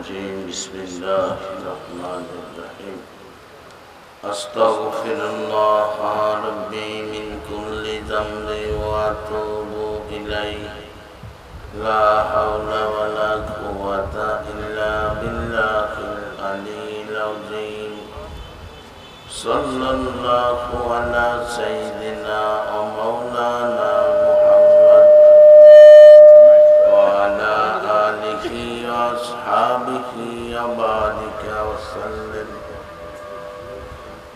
الرجيم بسم الله الرحمن الرحيم أستغفر الله ربي من كل ذنب وأتوب إليه لا حول ولا قوة إلا بالله العلي العظيم صلى الله على سيدنا ومولانا محمد وعلى آله وأصحابه وبارك وسلم.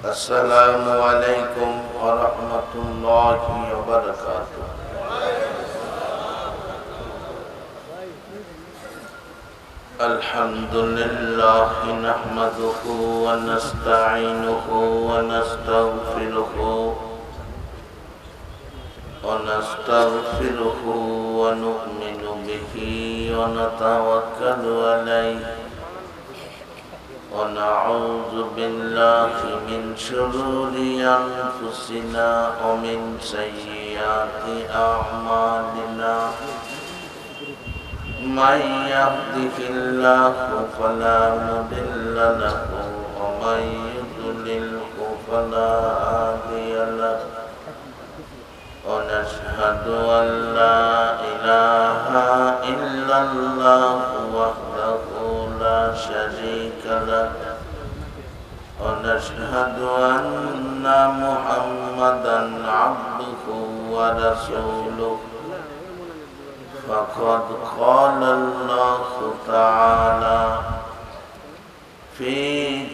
السلام عليكم ورحمة الله وبركاته. الحمد لله نحمده ونستعينه ونستغفره ونؤمن به ونتوكل عليه ونعوذ بالله من شرور أنفسنا ومن سيئات أعمالنا من يهده الله فلا مضل له ومن يضلله فلا هادي له ونشهد أن لا إله إلا الله وحده لا شريك له ونشهد أن محمدا عبده ورسوله فقد قال الله تعالى في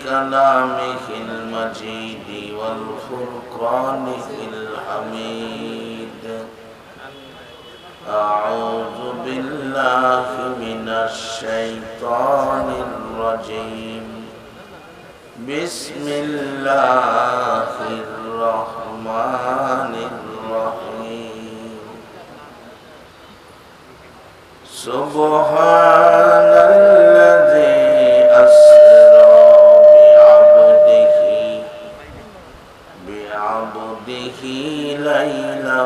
كلامه المجيد والفرقانه الحميد أعوذ بالله من الشيطان الرجيم بسم الله الرحمن الرحيم سبحان الذي أسرى بعبده ليلا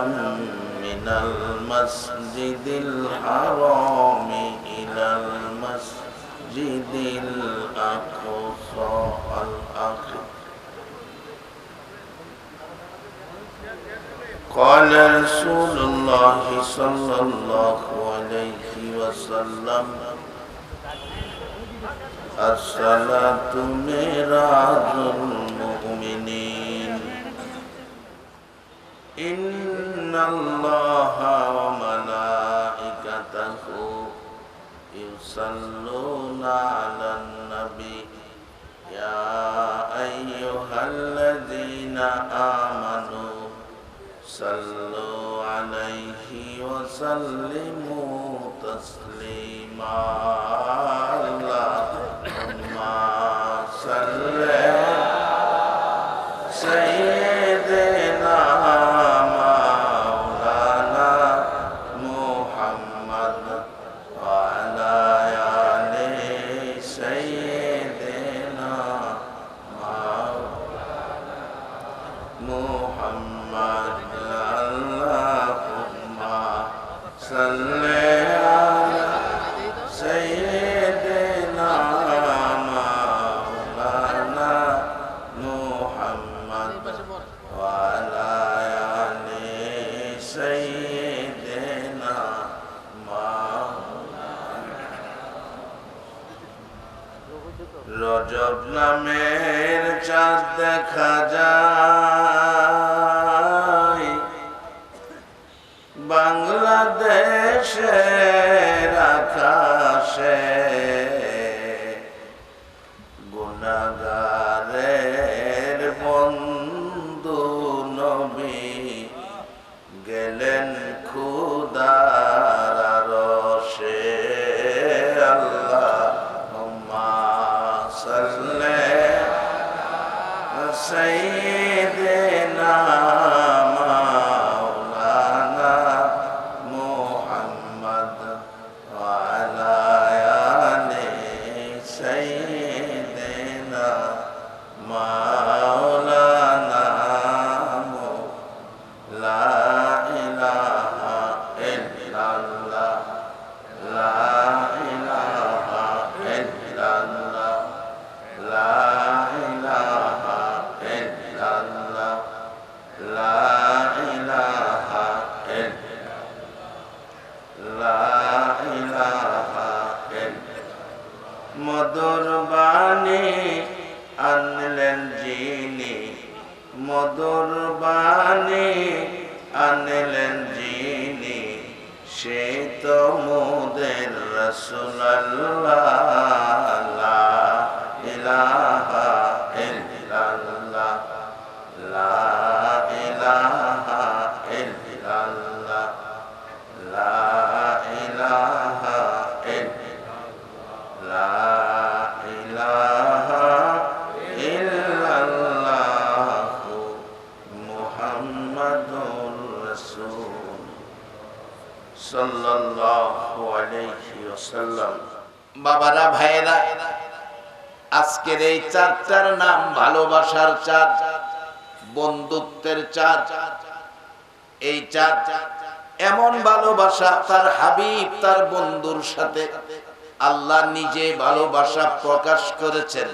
من المسجد الحرام إلى المسجد الأقصى قال رسول الله صلى الله عليه وسلم الصلاة معراج المؤمنين إن الله وملائكته يصلون على النبي يا أيها الذين آمنوا صلوا عليه وسلموا تسليما اللهم صل سيدنا مولانا محمد وعلى آل سيدنا محمد اللهم صل على سيدنا مولانا محمد وعلى آل سيدنا রজব নামের চাঁদ দেখা যায় বাংলাদেশের আকাশে গুনাহগারের বন্ধু নবী গেলেন খোদার আরশে আল্লাহুম্মা সাল্লি সাইয়্যিদিনা মাওলানা মুহাম্মদ ওয়া আলা illallah, la ilaha illallah, la ilaha illallah, la ilaha illallah। মধুর বাণী আনলেন যিনি, মধুর বাণী আনলেন যিনি, সে তো মোদের রাসূল আল্লাহ, লা ইলাহা ইল্লাল্লাহ, লা ইলাহা ইল্লাল্লাহ, লা ইলাহা ইল্লাল্লাহ, লা ইলাহা ইল্লাল্লাহ মুহাম্মাদুর রাসূল সাল্লাল্লাহু আলাইহি ওয়াসাল্লাম। বাবারা, ভাইরা, আজকের এই চাঁদটার নাম ভালোবাসার চাঁদ, বন্ধুত্বের চাঁদ। এই চাঁদ এমন ভালোবাসা, তার হাবিব তার বন্ধুর সাথে আল্লাহ নিজে ভালোবাসা প্রকাশ করেছেন।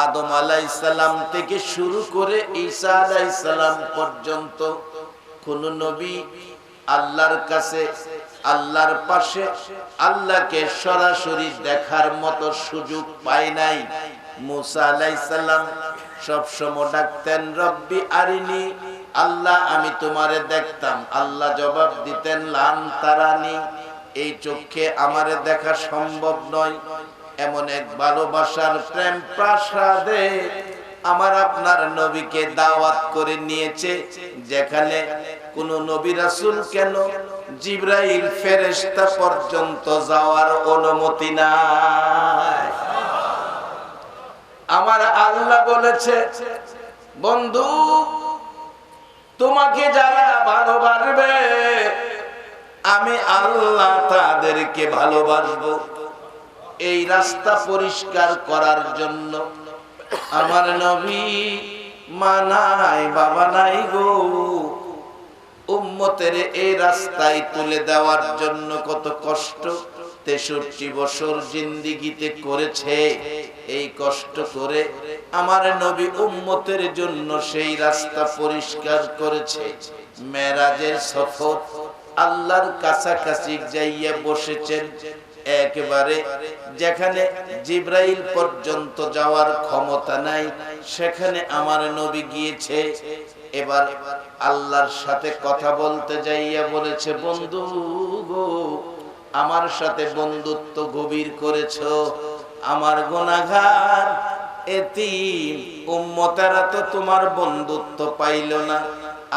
আদম আলাইহিস সালাম থেকে শুরু করে ঈসা আলাইহিস সালাম পর্যন্ত কোন নবী আল্লাহর কাছে, আল্লাহর পাশে আল্লাহকে সরাসরি দেখার মতো সুযোগ পায় নাই। মুসা আলাইহিস সালাম সব সময় ডাকতেন, রব্বি আরিনি, আল্লাহ আমি তোমারে দেখতাম। আল্লাহ জবাব দিতেন, লান তারানি, এই চোখে আমারে দেখা সম্ভব নয়। এমন এক ভালোবাসার প্রেম প্রাসাদে আমার আপনার নবীকে দাওয়াত করে নিয়েছে, যেখানে কোন নবী রাসূল কেন, জিবরাইল ফেরেশতা পর্যন্ত যাওয়ার অনুমতি নাই। আমার আল্লাহ বলেছে, বন্ধু তোমাকে যারা ভালোবাসবে আমি আল্লাহ তাদেরকে ভালোবাসবো। এই রাস্তা পরিষ্কার করার জন্য আমার নবী মা নাই বাবা নাই গো, উম্মতের এই রাস্তায় তুলে দেওয়ার জন্য কত কষ্ট 63 বছর জিন্দেগিতে করেছে। এই কষ্ট করে আমার নবী উম্মতের জন্য সেই রাস্তা পরিষ্কার করেছে। মেরাজের সফর, আল্লাহর কাছাকাছি যাইয়া বসেছেন, একেবারে যেখানে জিবরাইল পর্যন্ত যাওয়ার ক্ষমতা নাই, সেখানে আমার নবী গিয়েছে। এবার আল্লাহর সাথে কথা বলতে যাইয়া বলেছে, বন্ধু গো, আমার সাথে বন্ধুত্ব গভীর করেছো, আমার গুনাহগার এতিম উম্মতেরা তো তোমার বন্ধুত্ব পাইল না,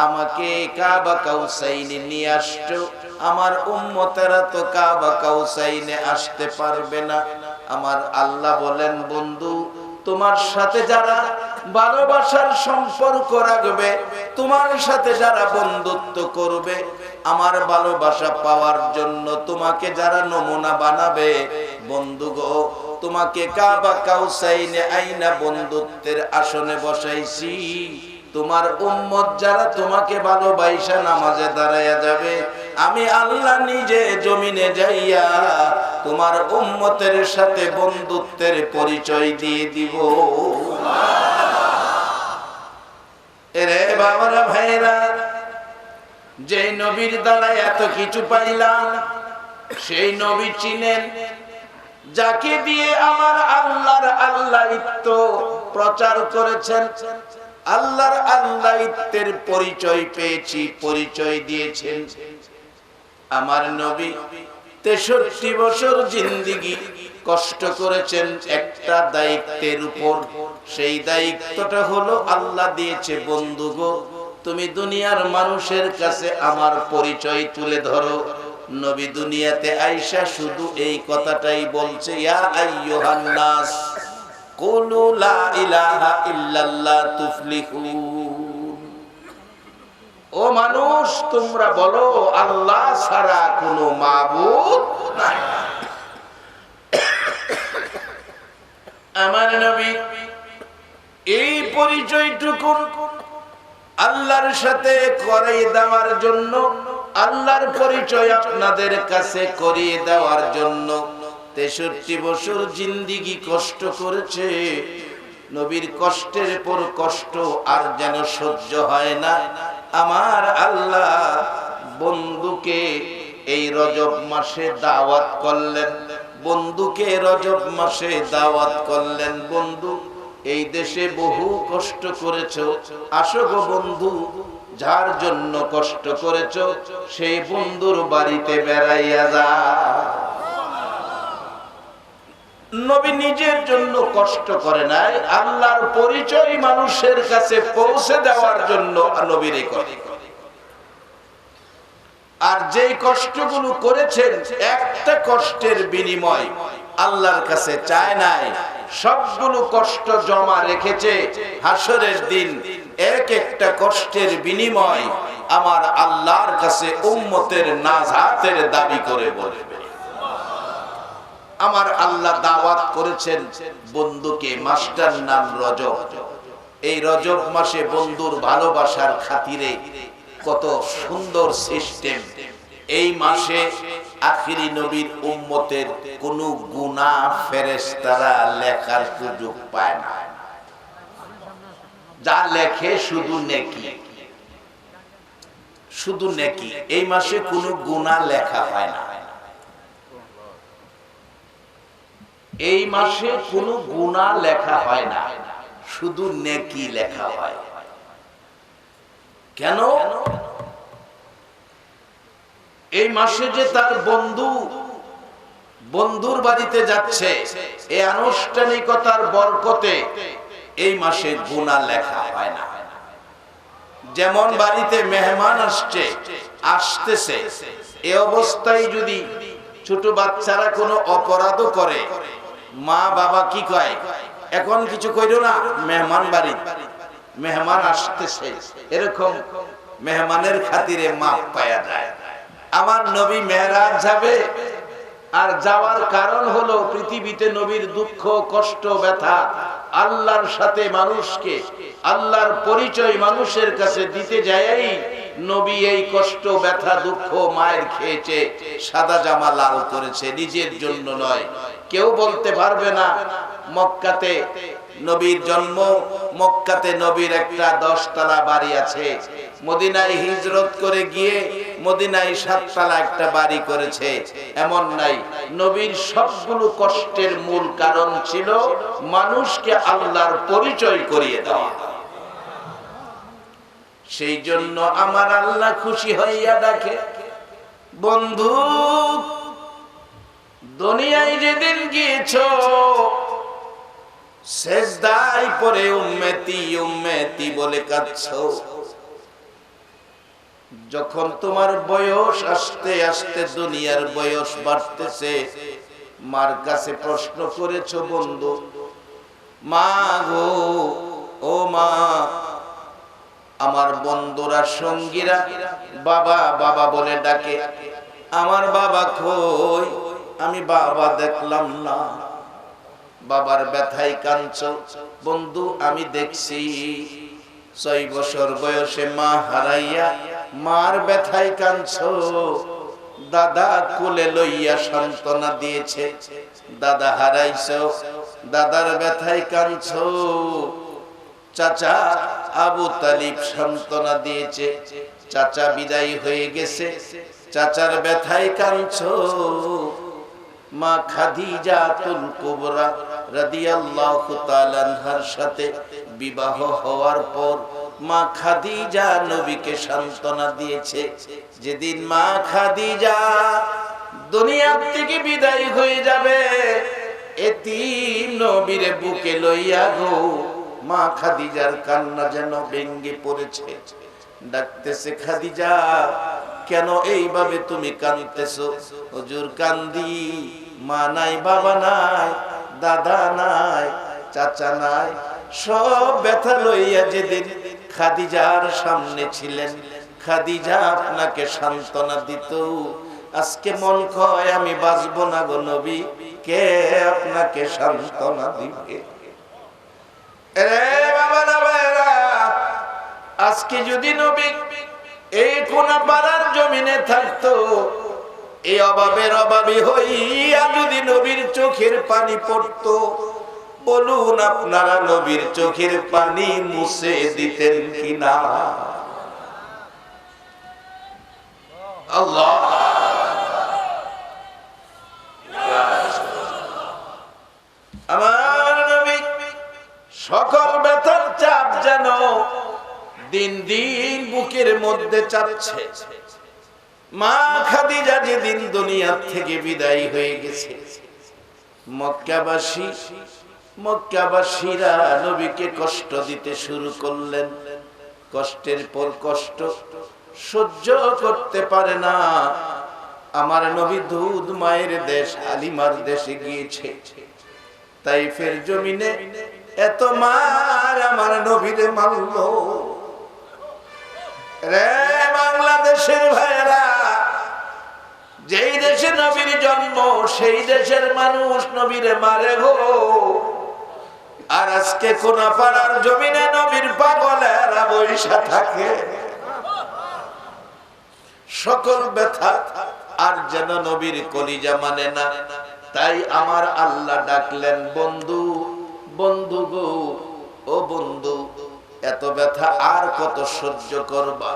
আমাকে কাবা কাউসাইনে নিয়ে আসছো, আমার উম্মতেরা তো কাবা কাউসাইনে আসতে পারবে না। আমার আল্লাহ বলেন, বন্ধু তোমার সাথে যারা ভালোবাসার সম্পর্ক রাখবে, তোমার সাথে যারা বন্ধুত্ব করবে, আমার ভালোবাসা পাওয়ার জন্য তোমাকে যারা নমুনা বানাবে, বন্ধু গো, তোমাকে কাবা কাউসাইনে আইনা বন্ধুত্বের আসনে বসাইছি। তোমার উম্মত যারা তোমাকে ভালোবাসা নামাজে দাঁড়ায়া যাবে, আমি আল্লাহ নিজে জমিনে যাইয়া তোমার উম্মতের সাথে বন্ধুত্বের পরিচয় দিয়ে দিব। এরে বাবারা, ভাইরা, যে নবীর দ্বারা এত কিছু পাইলাম, সেই নবী চিনেন যাকে দিয়ে আমার আল্লাহর আল্লাহিত্ব প্রচার করেছেন। আল্লাহর আল্লাহিত্বের পরিচয় পেয়েছি, পরিচয় দিয়েছেন আমার নবী। 63 বছর জিন্দেগি কষ্ট করেছেন একটা দায়িত্বের উপর। সেই দায়িত্বটা হলো আল্লাহ দিয়েছে, বন্ধু গো, তুমি দুনিয়ার মানুষের কাছে আমার পরিচয় তুলে ধরো। নবী দুনিয়াতে আইসা শুধু এই কথাটাই বলছে, ইয়া আইয়ুহান নাস কুলু লা ইলাহা ইল্লাল্লাহ তুফলিহুন। ও মানুষ, তোমরা বলো আল্লাহ ছাড়া কোনো মাবুদ নাই। আমার নবী এই পরিচয়টুকু আল্লাহর সাথে করিয়ে দেওয়ার জন্য, আল্লাহর পরিচয় আপনাদের কাছে করিয়ে দেওয়ার জন্য 63 বছর জিন্দিগি কষ্ট করেছে। নবীর কষ্টের পর কষ্ট আর যেন সহ্য হয় না। আমার আল্লাহ বন্ধুকে এই রজব মাসে দাওয়াত করলেন, বন্ধুকে রজব মাসে দাওয়াত করলেন, বন্ধু এই দেশে বহু কষ্ট করেছো, আসো গো বন্ধু, যার জন্য কষ্ট করেছো সেই বন্ধুর বাড়িতে বেড়াইয়া যা। নবী নিজের জন্য কষ্ট করে নাই, আল্লাহর পরিচয় মানুষের কাছে পৌঁছে দেওয়ার জন্য নবীর করে। আর যেই কষ্টগুলো করেছেন একটা কষ্টের বিনিময় আল্লাহর কাছে চায় নাই, সবগুলো কষ্ট জমা রেখেছে হাসরের দিন এক একটা কষ্টের বিনিময় আমার আল্লাহর কাছে উম্মতের নাজাতের দাবি করে বলবে। আমার আল্লাহ দাওয়াত করেছেন বন্ধুকে, মাসটার নাম রজব। এই রজব মাসে বন্ধুর ভালোবাসার খাতিরে কত সুন্দর সিস্টেম। এই মাসে আখিরি নবীর উম্মতের কোনো গুনাহ ফেরেশতারা লেখার সুযোগ পায় না, যা লেখে শুধু নেকি, শুধু নেকি। এই মাসে কোনো গুনাহ লেখা হয় না, এই মাসে কোনো গুনাহ লেখা হয় না, শুধু নেকি লেখা হয়। কেন? এই মাসে যে তার বন্ধুর বাড়িতে যাচ্ছে, এই আনুষ্ঠানিকতার বরকতে এই মাসে গুনাহ লেখা হয় না। যেমন বাড়িতে মেহমান আসতেছে, এই অবস্থায় যদি ছোট বাচ্চারা কোনো অপরাধও করে, মা বাবা কি কয়, এখন কিছু কইরো না, মেহমান বাড়ি, মেহমান আসতেছে, এরকম মেহমানের খাতিরে মাপ পাওয়া যায়। আমার নবী মেরাজ যাবে, আর যাওয়ার কারণ হলো পৃথিবীতে নবীর দুঃখ কষ্ট ব্যথা আল্লাহর সাথে মানুষকে, আল্লাহর পরিচয় মানুষের কাছে দিতে যায়ই নবী এই কষ্ট ব্যথা দুঃখ মায়ের খেয়েছে, সাদা জামা লাল করেছে, নিজের জন্য নয়। কেউ বলতে পারবে না মক্কাতে নবীর জন্ম, মক্কাতে নবীর একটা 10 তলা বাড়ি আছে, মদিনায় হিজরত করে গিয়ে মদিনায় 7 তলা একটা বাড়ি করেছে, এমন নাই। নবীর সবগুলো কষ্টের মূল কারণ ছিল মানুষকে আল্লাহর পরিচয় করিয়ে দেওয়া। সেই জন্য আমার আল্লাহ খুশি হইয়া ডাকে, বন্ধু দুনিয়ায় যেদিন গিয়েছো সেজদায় পড়ে উম্মতি উম্মতি বলে কাঁদছো, যখন তোমার বয়স আস্তে আস্তে দুনিয়ার বয়স বাড়তেছে, মার কাছে প্রশ্ন করেছো, বন্ধু মা গো, ও মা, আমার বন্ধুরা সঙ্গীরা বাবা বাবা বলে ডাকে, আমার বাবা কই, আমি বাবা দেখলাম না। বাবার ব্যথায় কাঁদছো, বন্ধু আমি দেখছি 6 বছর বয়সে মা হারাইয়া মার ব্যথায় কাঁদছো। দাদা কোলে লইয়া সান্ত্বনা দিয়েছে, দাদা হারাইছো, দাদার ব্যথায় কাঁদছো। চাচা আবু তালিব সান্ত্বনা দিয়েছে, চাচা বিদায় হয়ে গেছে, চাচার ব্যথায় কাঁদছো। মা খাদিজাতুল কুবরা রাদিয়াল্লাহু তাআলা আনহার সাথে বিবাহ হওয়ার পর মা খাদিজা নবীকে সান্ত্বনা দিয়েছে। যেদিন মা খাদিজা দুনিয়া থেকে বিদায় হয়ে যাবে, এতিম নবীর বুকে লইয়া গো, মা খাদিজার কান্না যেন ভেঙে পড়েছে। ডাকতেছে, খাদিজা কেন এইভাবে তুমি কাঁদতেছো? হুজুর কান্দি, মা নাই, বাবা নাই, দাদা নাই, চাচা নাই, সব ব্যথা লইয়া যেদিন খাদিজার সামনে ছিলেন, খাদিজা আপনাকে সান্ত্বনা দিত। আজকে মন কয় আমি বাঁচবো না গো নবী, কে আপনাকে সান্ত্বনা দিবে? আজকে যদি নবী এই কোনা পাড়ার জমিনে থাকতো, এই অভাবের অভাবী হইয়া যদি নবীর চোখের পানি পড়তো, বলুন আপনারা নবীর চোখের পানি মুছে দিতেন কিনা? আল্লাহ আমার নবী সকল ব্যথার চাপ যেন দিন দিন বুকের মধ্যে চাপছে। মা খাদিজা যেদিন দুনিয়া থেকে বিদায় হয়ে গেছে, মক্কাবাসীরা নবীকে কষ্ট দিতে শুরু করলেন। কষ্টের পর কষ্ট সহ্য করতে পারে না। আমার নবী দুধ মায়ের দেশ হালিমার দেশে গিয়েছে। তাইফের জমিনে এত মার আমার নবীরে মারল। রে বাংলাদেশের ভাইরা, যেই দেশে নবীর জন্ম সেই দেশের মানুষ নবীরে মারে গো। আর আজকে কোনাপাড়ার জমিনে নবীর পাগলেরা বৈশা থাকে। সকল ব্যথা আর যেন নবীর কলিজা মানে না। তাই আমার আল্লাহ ডাকলেন, বন্ধু বন্ধু গো, ও বন্ধু, এত ব্যথা আর কত সহ্য করবা?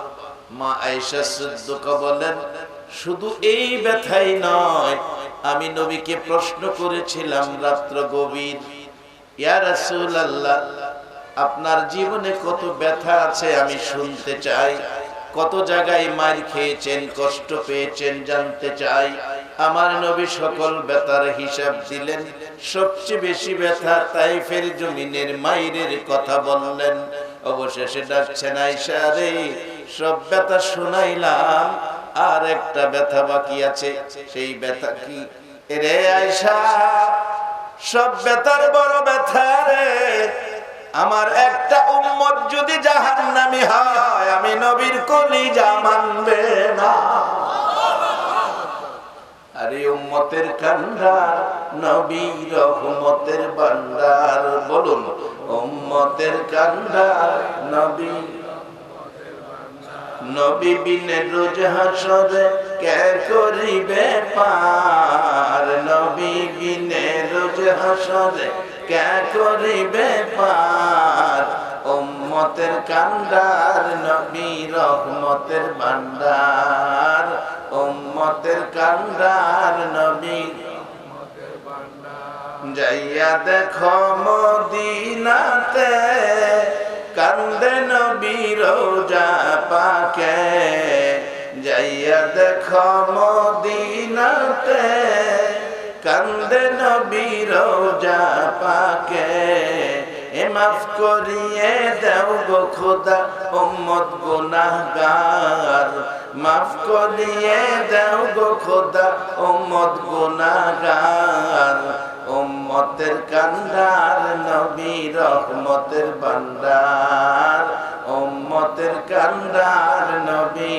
মা আয়েশা সিদ্দিকা বলেন, শুধু এই ব্যথাই নয়, আমি নবীকে প্রশ্ন করেছিলাম রাত্র গভীর, ইয়া রাসূলুল্লাহ, আপনার জীবনে কত ব্যথা আছে আমি শুনতে চাই। কত জায়গায় মার খেয়েছেন, কষ্ট পেয়েছেন, জানতে চাই। আমার নবী সকল ব্যথার হিসাব দিলেন। সবচেয়ে বেশি ব্যথা তাইফের জমিনের মায়ের কথা বললেন। অবশেষে ডাকছেন, আয়েশা রে, সব ব্যথা শুনাইলাম, আর একটা ব্যথা বাকি আছে। সেই ব্যথা কি রে আয়েশা? সব ব্যথার বড় ব্যথা রে, আমার একটা উম্মত যদি জাহান্নামী হয়, আমি নবীর কলিজা মানবে না। আরে উম্মতের কান্ডার নবী রহমতের ভান্ডার, বলুন উম্মতের কান্ডার নবী। নবী বিনে রোজ হাসরে কে করিবে পার? নবী বিনে রোজ হাসরে কে করিবে পার? উম্মতের কান্ডার নবী রহমতের ভান্ডার, উম্মতের কান্ডার নবী। যাইয়া দেখো মদিনাতে, কান্দে নবী রোজা পাকে। যাইয়া দেখো মদিনাতে, কান্দে নবী রোজা পাকে। এ মাফ করিয়ে দাও গো খোদা উম্মত গুনাহগার, মাফ করিয়ে দাও গো খোদা উম্মত গুনাহগার। উম্মতের কান্ডার নবী রহমতের ভান্ডার, উম্মতের কান্ডার নবী।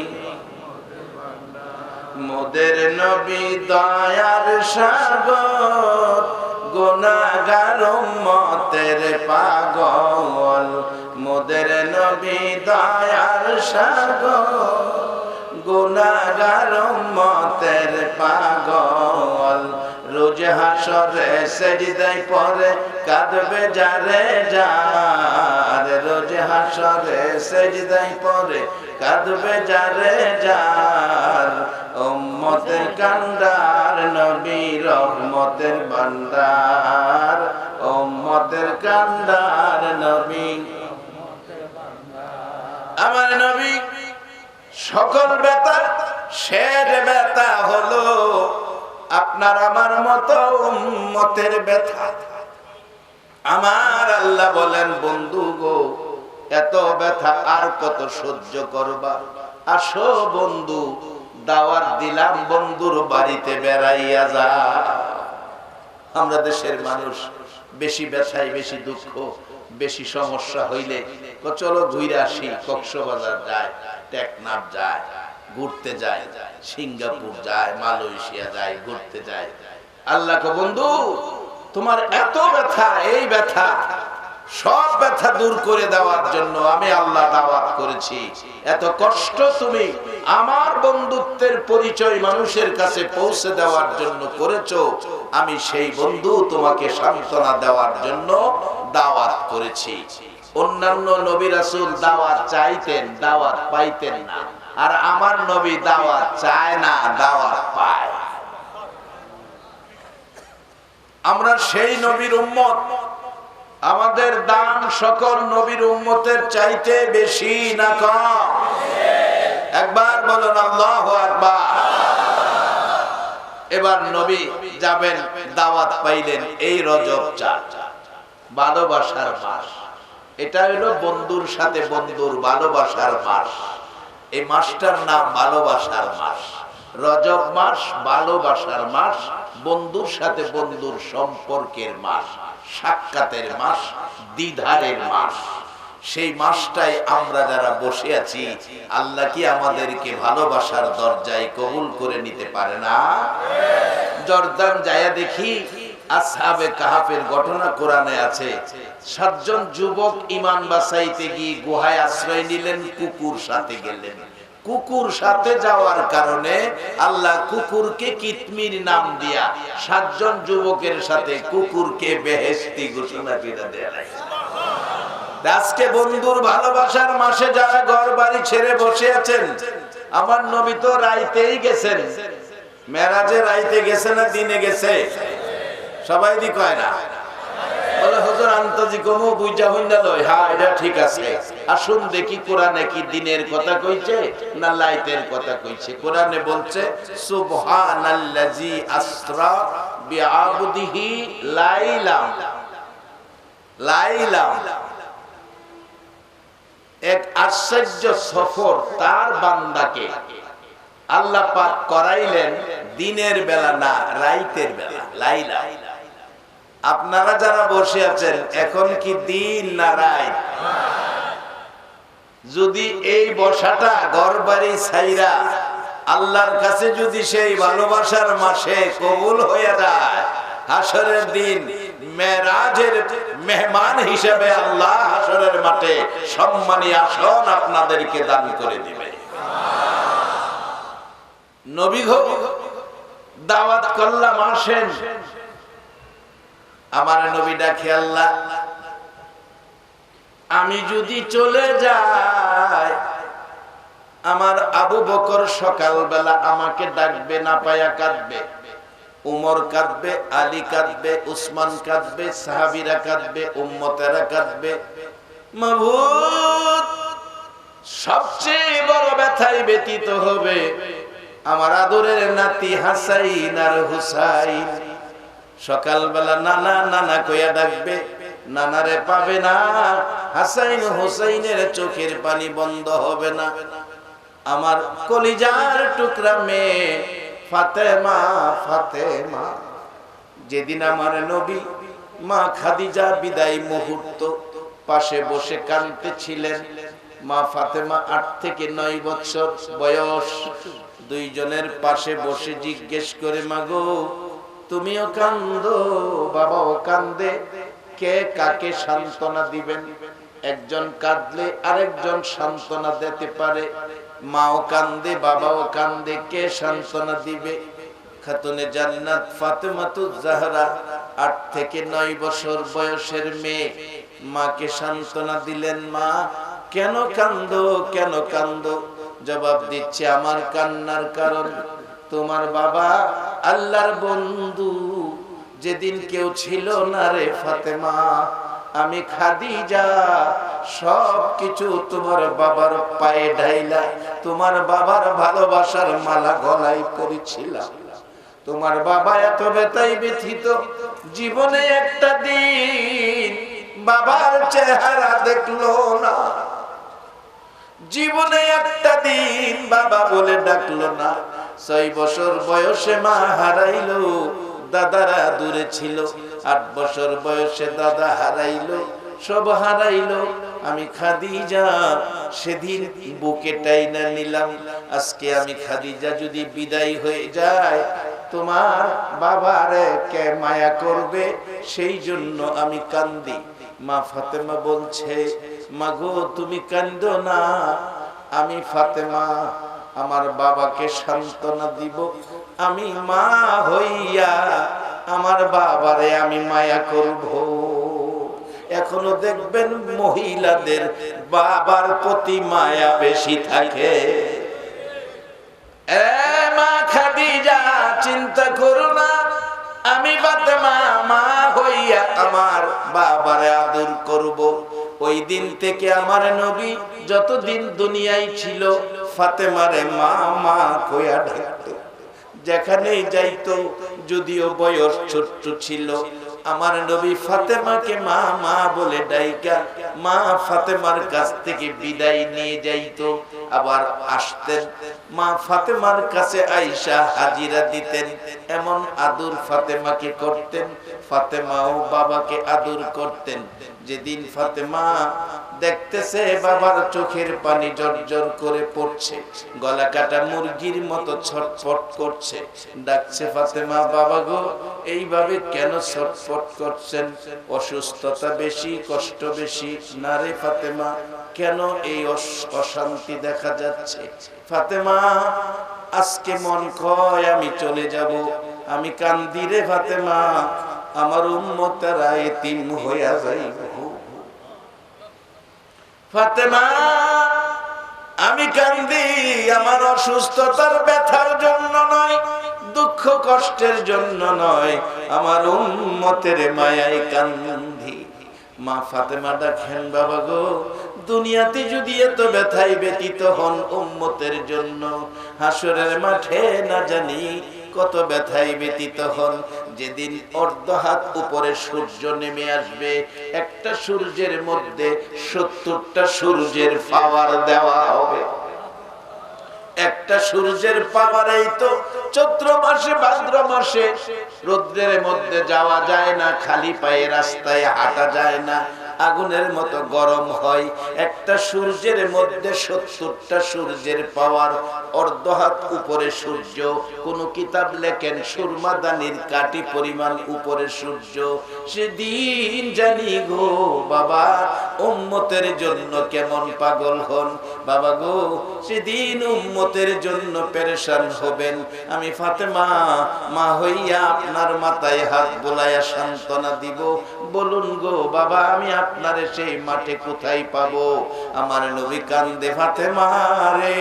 মোদের নবী দয়ার সাগর, গুনাহগার উম্মতের পাগল। মোদের নবী দয়ার সাগর, গুনাহগার উম্মতের পাগল। রোজ হাসরে সেজদায় পড়ে কাঁদবে যারে যার, রোজ হাসরে সেজদায় পড়ে কাঁদবে যারে যার। উম্মতের কান্ডার নবী রহমতের ভান্ডার, উম্মতের কান্ডার নবী। আমার নবী সকল ব্যথা শের ব্যথা হলো আপনার আমার মতো উম্মতের ব্যথা। আমার আল্লাহ বলেন, বন্ধু গো, এত ব্যথা আর কত সহ্য করবা? আসো বন্ধু, দাওয়াত দিলাম, বন্ধুর বাড়িতে বেড়াইয়া যা। আমরা দেশের মানুষ বেশি ব্যথায়, বেশি দুঃখ, বেশি সমস্যা হইলে চলো ঘুরে আসি, কক্সবাজার যায়, টেকনাফ যায়, ঘুরতে যায়, সিঙ্গাপুর যায়, মালয়েশিয়া যায়, ঘুরতে যায়। আল্লাহ কো, বন্ধু তোমার এত ব্যথা, এই ব্যথা সব ব্যথা দূর করে দেওয়ার জন্য আমি আল্লাহ দাওয়াত করেছি। এত কষ্ট তুমি আমার বন্ধুত্বের পরিচয় মানুষের কাছে পৌঁছে দেওয়ার জন্য করেছো, আমি সেই বন্ধু তোমাকে সান্ত্বনা দেওয়ার জন্য দাওয়াত করেছি। অন্যান্য নবী রাসূল দাওয়াত চাইতেন, দাওয়াত পাইতেন না, আর আমার নবী দাওয়াত চায় না, দাওয়াত পায়। আমরা সেই নবীর উম্মত, আমাদের দাম সকল নবীর উম্মতের চাইতে বেশি না কম? একবার বলুন আল্লাহু আকবার। এবার নবী যাবেন, দাওয়াত পাইলেন এই রজব চাঁদ, ভালোবাসার মাস। এটা হলো বন্ধুর সাথে বন্ধুর ভালোবাসার মাস। এই মাসটার নাম ভালোবাসার মাস। রজব মাস ভালোবাসার মাস, বন্ধুর সাথে বন্ধুর সম্পর্কের মাস, সাক্ষাতের মাস, দ্বিধারের মাস। সেই মাসটাই আমরা যারা বসে আছি, আল্লাহ কি আমাদেরকে ভালোবাসার দরজায় কবুল করে নিতে পারে না? জর্দান যায়া দেখি, আসহাবে কাহাফের ঘটনা কোরআনে আছে। 7 জন যুবক ঈমান বাঁচাইতে গিয়ে গুহায় আশ্রয় নিলেন, কুকুর সাথে গেলেন। কুকুর সাথে যাওয়ার কারণে আল্লাহ কুকুরকে কিতমির নাম দিয়া 7 জন যুবকের সাথে কুকুরকে বেহেশতি ঘোষণা করে দেয়া। আজকে বন্ধুর ভালোবাসার মাসে যারা ঘর বাড়ি ছেড়ে বসে আছেন, আমার নবী তো রাইতেই গেছেন। মেরাজে রাইতে গেছে না দিনে গেছে? সবাই দি কয় না? বলে হুজুর আন্তাজি কমু বুঝা হইনা লয়। হ্যাঁ, এটা ঠিক আছে। আসুন দেখি কোরআনে কি দিনের কথা কইছে না লাইতের কথা কইছে। কোরআনে বলছে সুবহানাল্লাযী আসরা বিআবদিহি লাইলাম। লাইলাম এক আশ্চর্য সফর তার বান্দাকে আল্লাহ পাক করাইলেন দিনের বেলা না, রাইতের বেলা। লাইলা। আপনারা যারা বসে আছেন, এখন কি দিন না রাত? যদি এই বসাটা ঘরবাড়ি ছাইরা আল্লাহর কাছে যদি সেই ভালোবাসার মাসে কবুল হয়ে যায়, হাসরের দিন মেরাজের মেহমান হিসেবে আল্লাহ হাসরের মাঠে সম্মানী আসন আপনাদেরকে দান করে দিবে। নবী গো দাওয়াত করলাম, আসেন। আমার নবী ডাকে, আল্লাহ আমি যদি চলে যাই, আমার আবু বকর সকালবেলা আমাকে ডাকবে, না পায়া কাঁদবে, উমর কাঁদবে, আলী কাঁদবে, উসমান কাঁদবে, সাহাবীরা কাঁদবে, উম্মতেরা কাঁদবে। মাবুদ, সবচেয়ে বড় ব্যথায় ব্যতীত হবে আমার আদরের নাতি হাসাইন আর হুসাইন। সকালবেলা নানা নানা কইয়া ডাকবে, নানারে পাবে না, হাসাইন হুসাইনের চোখের পানি বন্ধ হবে না। আমার কলিজার টুকরা মেয়ে ফাতেমা, ফাতেমা। যেদিন আমার নবী মা খাদিজা বিদায় মুহূর্ত পাশে বসে কাঁদতেছিলেন, মা ফাতেমা 8 থেকে 9 বছর বয়স, দুইজনের পাশে বসে জিজ্ঞেস করে, মাগো তুমিও কান্দো, বাবাও কান্দে, কে কাকে সান্ত্বনা দিবেন? একজন কাঁদলে আরেকজন সান্ত্বনা দিতে পারে। মাও কান্দে, বাবাও কান্দে, কে সান্ত্বনা দিবে? খাতুনে জান্নাত ফাতেমাতুজ জাহরা 8 থেকে 9 বছর বয়সের মেয়ে মাকে সান্ত্বনা দিলেন। মা কেন কান্দো, কেন কান্দো? জবাব দিচ্ছে, আমার কান্নার কারণ তোমার বাবা আল্লাহর বন্ধু যেদিন কেউ ছিল না রে ফাতেমা, আমি খাদিজা সবকিছু তোমার বাবার পায়ে ঢাইলা তোমার বাবার ভালোবাসার মালা গলায় পরিছিলাম। তোমার বাবা এত ব্যথায় ব্যথিত, জীবনে একটা দিন বাবার চেহারা দেখলো না, জীবনে একটা দিন বাবা বলে ডাকলো না। 6 বছর বয়সে মা হারাইলো, দাদারা দূরে ছিল। 8 বছর বয়সে দাদা হারাইলো, সব হারাইলো। আমি খাদিজা সেদিন বুকে টাইনা নিলাম। আজকে আমি খাদিজা যদি বিদায় হয়ে যায়, তোমার বাবারে কে মায়া করবে, সেই জন্য আমি কান্দি। মা ফাতেমা বলছে, মাগো তুমি কান্দো না, আমি ফাতেমা আমার বাবাকে সান্ত্বনা দিব। আমি মা হইয়া আমার বাবারে আমি মায়া করব। এখনো দেখবেন মহিলাদের বাবার প্রতি মায়া বেশি থাকে। মা খাদিজা চিন্তা করো না, আমি ফাতেমা মা হইয়া আমার বাবারে আদর করব। ওই দিন থেকে আমার নবী যতদিন দুনিয়ায় ছিল ফাতেমারে মা মা কইয়া ডাকতো। যেখানেই যাইতো, যদিও বয়স ছোট্ট ছিল, আমার নবী ফাতেমাকে মা মা বলে ডাইকা মা ফাতেমার কাছ থেকে বিদায় নিয়ে যাইতো। আবার আসতেন, মা ফাতেমার কাছে আয়েশা হাজিরা দিতেন। এমন আদর ফাতেমাকে করতেন, ফাতেমাও বাবাকে আদর করতেন। যেদিন ফাতেমা দেখতেছে বাবার চোখের পানি জর্জর করে পড়ছে, গলা কাটা মুরগির মতো ছটফট করছে, ডাকছে ফাতেমা, বাবা গো এইভাবে কেন ছটফট করছেন? অসুস্থতা বেশি, কষ্ট বেশি? না রে ফাতেমা, কেন এই অশান্তি দেখা যাচ্ছে? ফাতেমা আজকে মন কয় আমি চলে যাব, আমি কান্দি রে ফাতেমা, আমার উম্মতেরা এতিম হইয়া যাইব। ফাতেমা আমি কান্দি আমার অসুস্থতার ব্যথার জন্য নয়, দুঃখ কষ্টের জন্য নয়, আমার উম্মতের মায়ায় কান্দি। মা ফাতেমা ডাকেন, বাবা গো দুনিয়াতে যদি এত ব্যথায় ব্যতীত হন উম্মতের জন্য, হাসরের মাঠে না জানি কত ব্যথায় ব্যতীত হন। যেদিন অর্ধ হাত উপরে সূর্য নেমে আসবে, একটা সূর্যের মধ্যে 70টা সূর্যের পাওয়ার দেওয়া হবে। একটা সূর্যের পাওয়ারেই তো চৈত্র মাসে ভাদ্র মাসে রৌদ্রের মধ্যে যাওয়া যায় না, খালি পায়ে রাস্তায় হাঁটা যায় না, আগুনের মতো গরম হয়। একটা সূর্যের মধ্যে 70টা সূর্যের পাওয়ার, অর্ধ হাত উপরে সূর্য। কোন কিতাব লেখেন সুরমাদানির কাটি পরিমাণ উপরে সূর্য। সেদিন জানি গো বাবা উম্মতের জন্য কেমন পাগল হন। বাবা গো সেদিন উম্মতের জন্য পেরেশান হবেন। আমি ফাতেমা মা হইয়া আপনার মাথায় হাত বোলাইয়া সান্ত্বনা দিব। বলুন গো বাবা আমি আপনারে সেই মাঠে কোথায় পাবো? আমার নবী কান্দে, ফাতেমা রে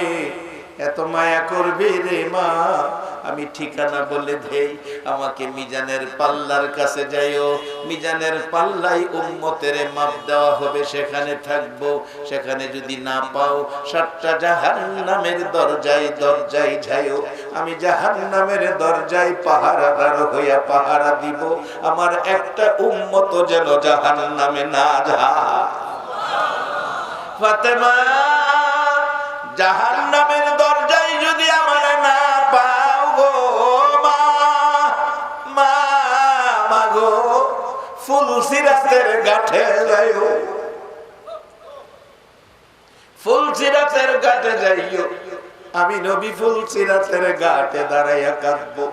এত মায়া করবে রে মা, আমি ঠিকানা বলে দেই, আমাকে মিজানের পাল্লার কাছে যাইও, মিজানের পাল্লাই উম্মতের মাপ দেওয়া হবে, সেখানে থাকবো। সেখানে যদি না পাও 7টা জাহান্নামের দরজায় দরজায় যাইও, আমি জাহান্নামের দরজায় পাহারাদার হইয়া পাহারা দিব, আমার একটা উম্মত যেন জাহান্নামে না যায়। ফাতেমা জাহান্নামের দরজায় যদি আমার না পাও গো মা, মা মাগো ফুলসিরাতের ঘাটে যাইও, ফুলসিরাতের ঘাটে যাইও। আমি নবী ফুলসিরাতের ঘাটে দাঁড়াইয়া কাঁদবো,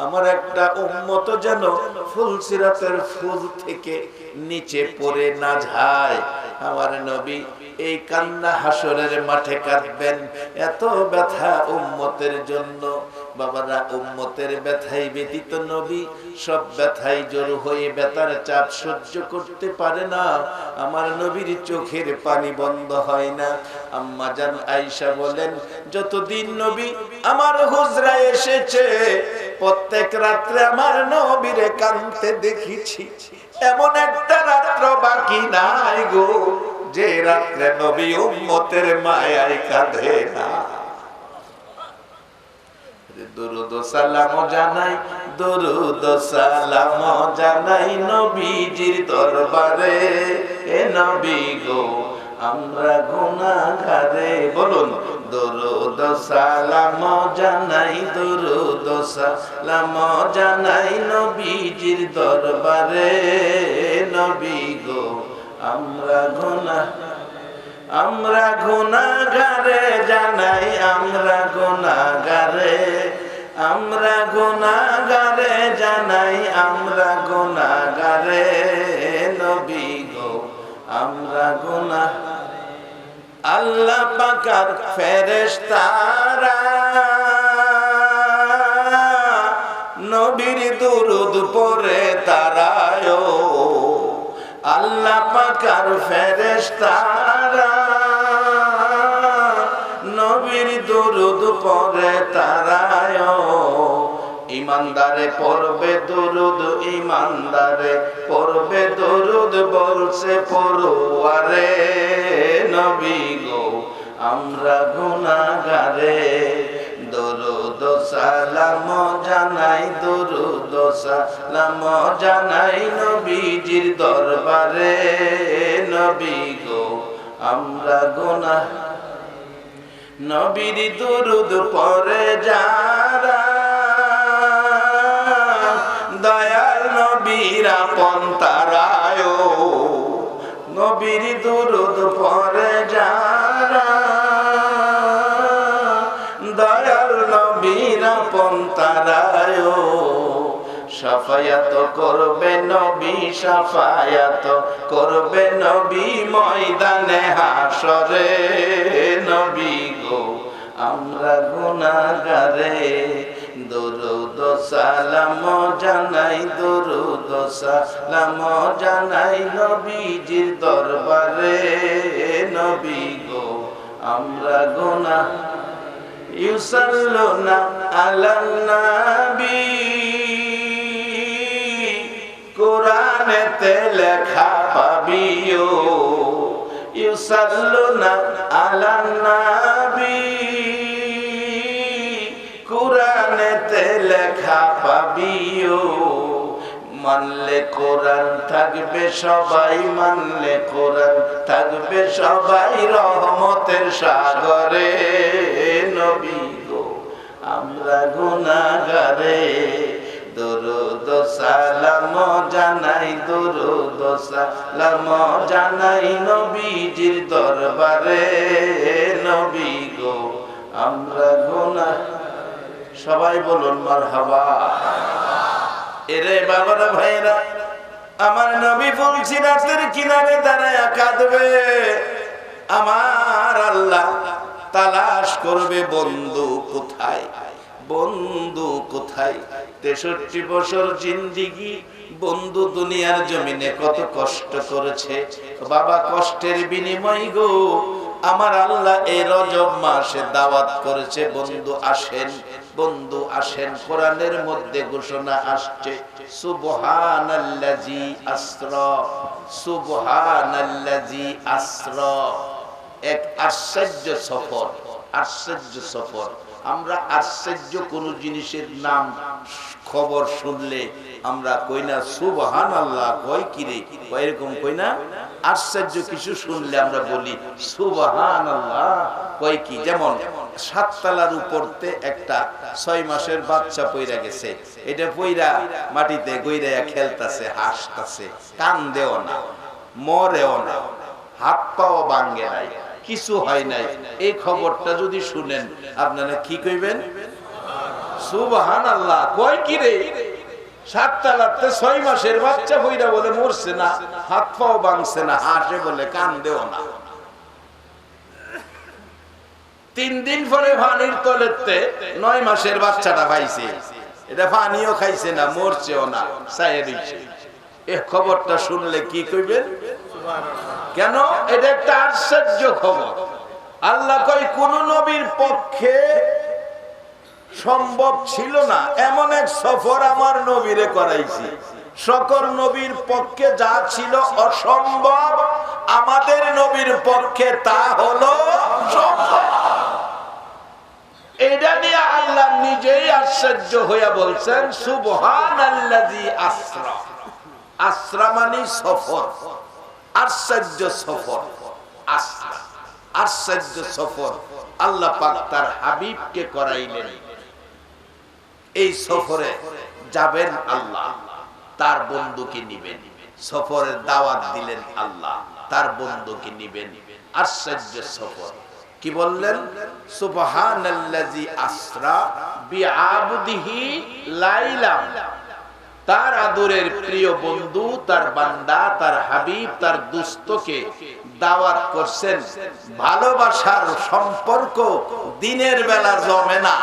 আমার একটা উম্মত যেন ফুলসিরাতের ফুল থেকে নিচে পড়ে না যায়। আমার নবী এই কান্না হাসরের মাঠে কাঁদবেন, এত ব্যথা উম্মতের জন্য। বাবারা উম্মতের ব্যথাই ব্যতীত নবী সব ব্যথাই জড়ো হয়ে ব্যথার চাপ সহ্য করতে পারে না। আমার নবীর চোখের পানি বন্ধ হয় না। আম্মা জান আয়েশা বলেন, যতদিন নবী আমার হুজরায় এসেছে প্রত্যেক রাত্রে আমার নবীরে কাঁদতে দেখেছি, এমন একটা রাত্র বাকি নাই গো যে রাত্রে নবী উম্মতের মায়ায় কাঁদে না। দরুদ সালাম জানাই, দরুদ সালাম জানাই নবীজির দরবারে, এ নবী গো আমরা গুনাহগারে। বলুন দরুদ সালাম জানাই, দরুদ সালাম জানাই নবীজির দরবারে, নবী গো আমরা গুনাহগারে জানাই, আমরা গুনাহগারে। আমরা গুনাহগারে জানাই আমরা গুনাহগারে নবী গো আমরা গুনাহ আল্লাহ পাকের ফেরেশতারা নবীর দুরূদ পড়ে তারায় আল্লাহ পাকের ফেরেশতারা নবীর দুরূদ পড়ে তারায় ইমানদারে পড়বে দুরূদ ইমানদারে পড়বে দুরূদ বলছে পড়ুয়ারে নবী গো আমরা গুনাহগারে দুরূদ সালাম জানাই দুরূদ সালাম জানাই নবীজির দরবারে নবী গো আমরা গুনাহ নবীর দুরূদ পড়ে যারা দয়াল নবীর আপন তারায় নবীর দুরূদ পড়ে যারা দয়াল নবীর আপন তারায় শাফায়াত করবে নবী শাফায়াত করবে নবী ময়দানে হাশরে নবী গো আমরা গুনাহগারে দুরূদ সালাম জানাই দুরূদ সালাম জানাই নবীজির দরবারে নবী গো আমরা গুনাহ ইউসাল্লুনা আলান নবী কোরআনেতে লেখা পাবিও ইউসাল্লুনা আলান নবী কোরআনেতে লেখা পাবিও মানলে কোরআন থাকবে সবাই মানলে কোরআন থাকবে সবাই রহমতের সাগরে নবী গো আমরা গুনাহগারে দুরূদ সালাম জানাই দুরূদ সালাম জানাই নবীজির দরবারে নবী গো আমরা গুনাহ সবাই বলুন মারহাবা এরে বাবারা ভাইরা আমার নবী বলছি রাতের কিনারে দাঁড়ায় কাঁদবে আমার আল্লাহ তালাশ করবে বন্ধু কোথায় বন্ধু কোথায় 63 বছর জিন্দেগি বন্ধু দুনিয়ার জমিনে কত কষ্ট করেছে বাবা কষ্টের বিনিময় গো আমার আল্লাহ এই রজব মাসে দাওয়াত করেছে বন্ধু আসেন কোরআনের মধ্যে ঘোষণা আসছে সুবহানাল্লাযী আসরা এক আশ্চর্য সফর আমরা আশ্চর্য কোন জিনিসের নাম খবর শুনলে আমরা কই না সুবহানাল্লাহ কই কি রে এরকম কই না আশ্চর্য কিছু শুনলে আমরা বলি সুবহানাল্লাহ কই কি যেমন 7 তলার উপরতে একটা 6 মাসের বাচ্চা পইরা গেছে এটা পইরা মাটিতে গইরায়া খেলতাছে হাসতাছে কান্দেও না মরেও না হাত পাও ভাঙে নাই কিছু হয় নাই এই খবরটা যদি শুনেন আপনারা কি কইবেন সুবহানাল্লাহ কই কি রে 7 তলাতে 6 মাসের বাচ্চা পইরা বলে মরছে না হাত পাও ভাঙছে না হাসে বলে কান্দেও না 3 দিন পরে পানির তলেতে 9 মাসের বাচ্চাটা পাইছে এটা পানিও খাইছে না মরছেও না চাইয়ে দিচ্ছে এই খবরটা শুনলে কি কইবেন কেন এটা একটা আশ্চর্য খবর আল্লাহ কই কোন নবীর পক্ষে সম্ভব ছিল না এমন এক সফর আমার নবীরে করাইছি সকল নবীর পক্ষে যা ছিল অসম্ভব আমাদের নবীর পক্ষে তা হলো সম্ভব এটা নিয়ে আল্লাহ নিজেই আশ্চর্য হয়ে বলছেন সুবহানাল্লাযী আসরা মানে সফর আশ্চর্য সফর আশ্চর্য সফর আল্লাহ পাক তার হাবিবকে করাইলেন এই সফরে যাবেন আল্লাহ তার বন্ধুকে নিবেন সফরের দাওয়াত দিলেন আল্লাহ তার বন্ধুকে নিবেন আশ্চর্য সফর কি বললেন সুবহানাল্লাযী আসরা বিআবদিহি লাইলা, তার আদরের প্রিয় বন্ধু, তার বান্দা, তার হাবিব, তার দোস্তকে দাওয়াত করছেন। ভালোবাসার সম্পর্ক দিনের বেলা জমে না,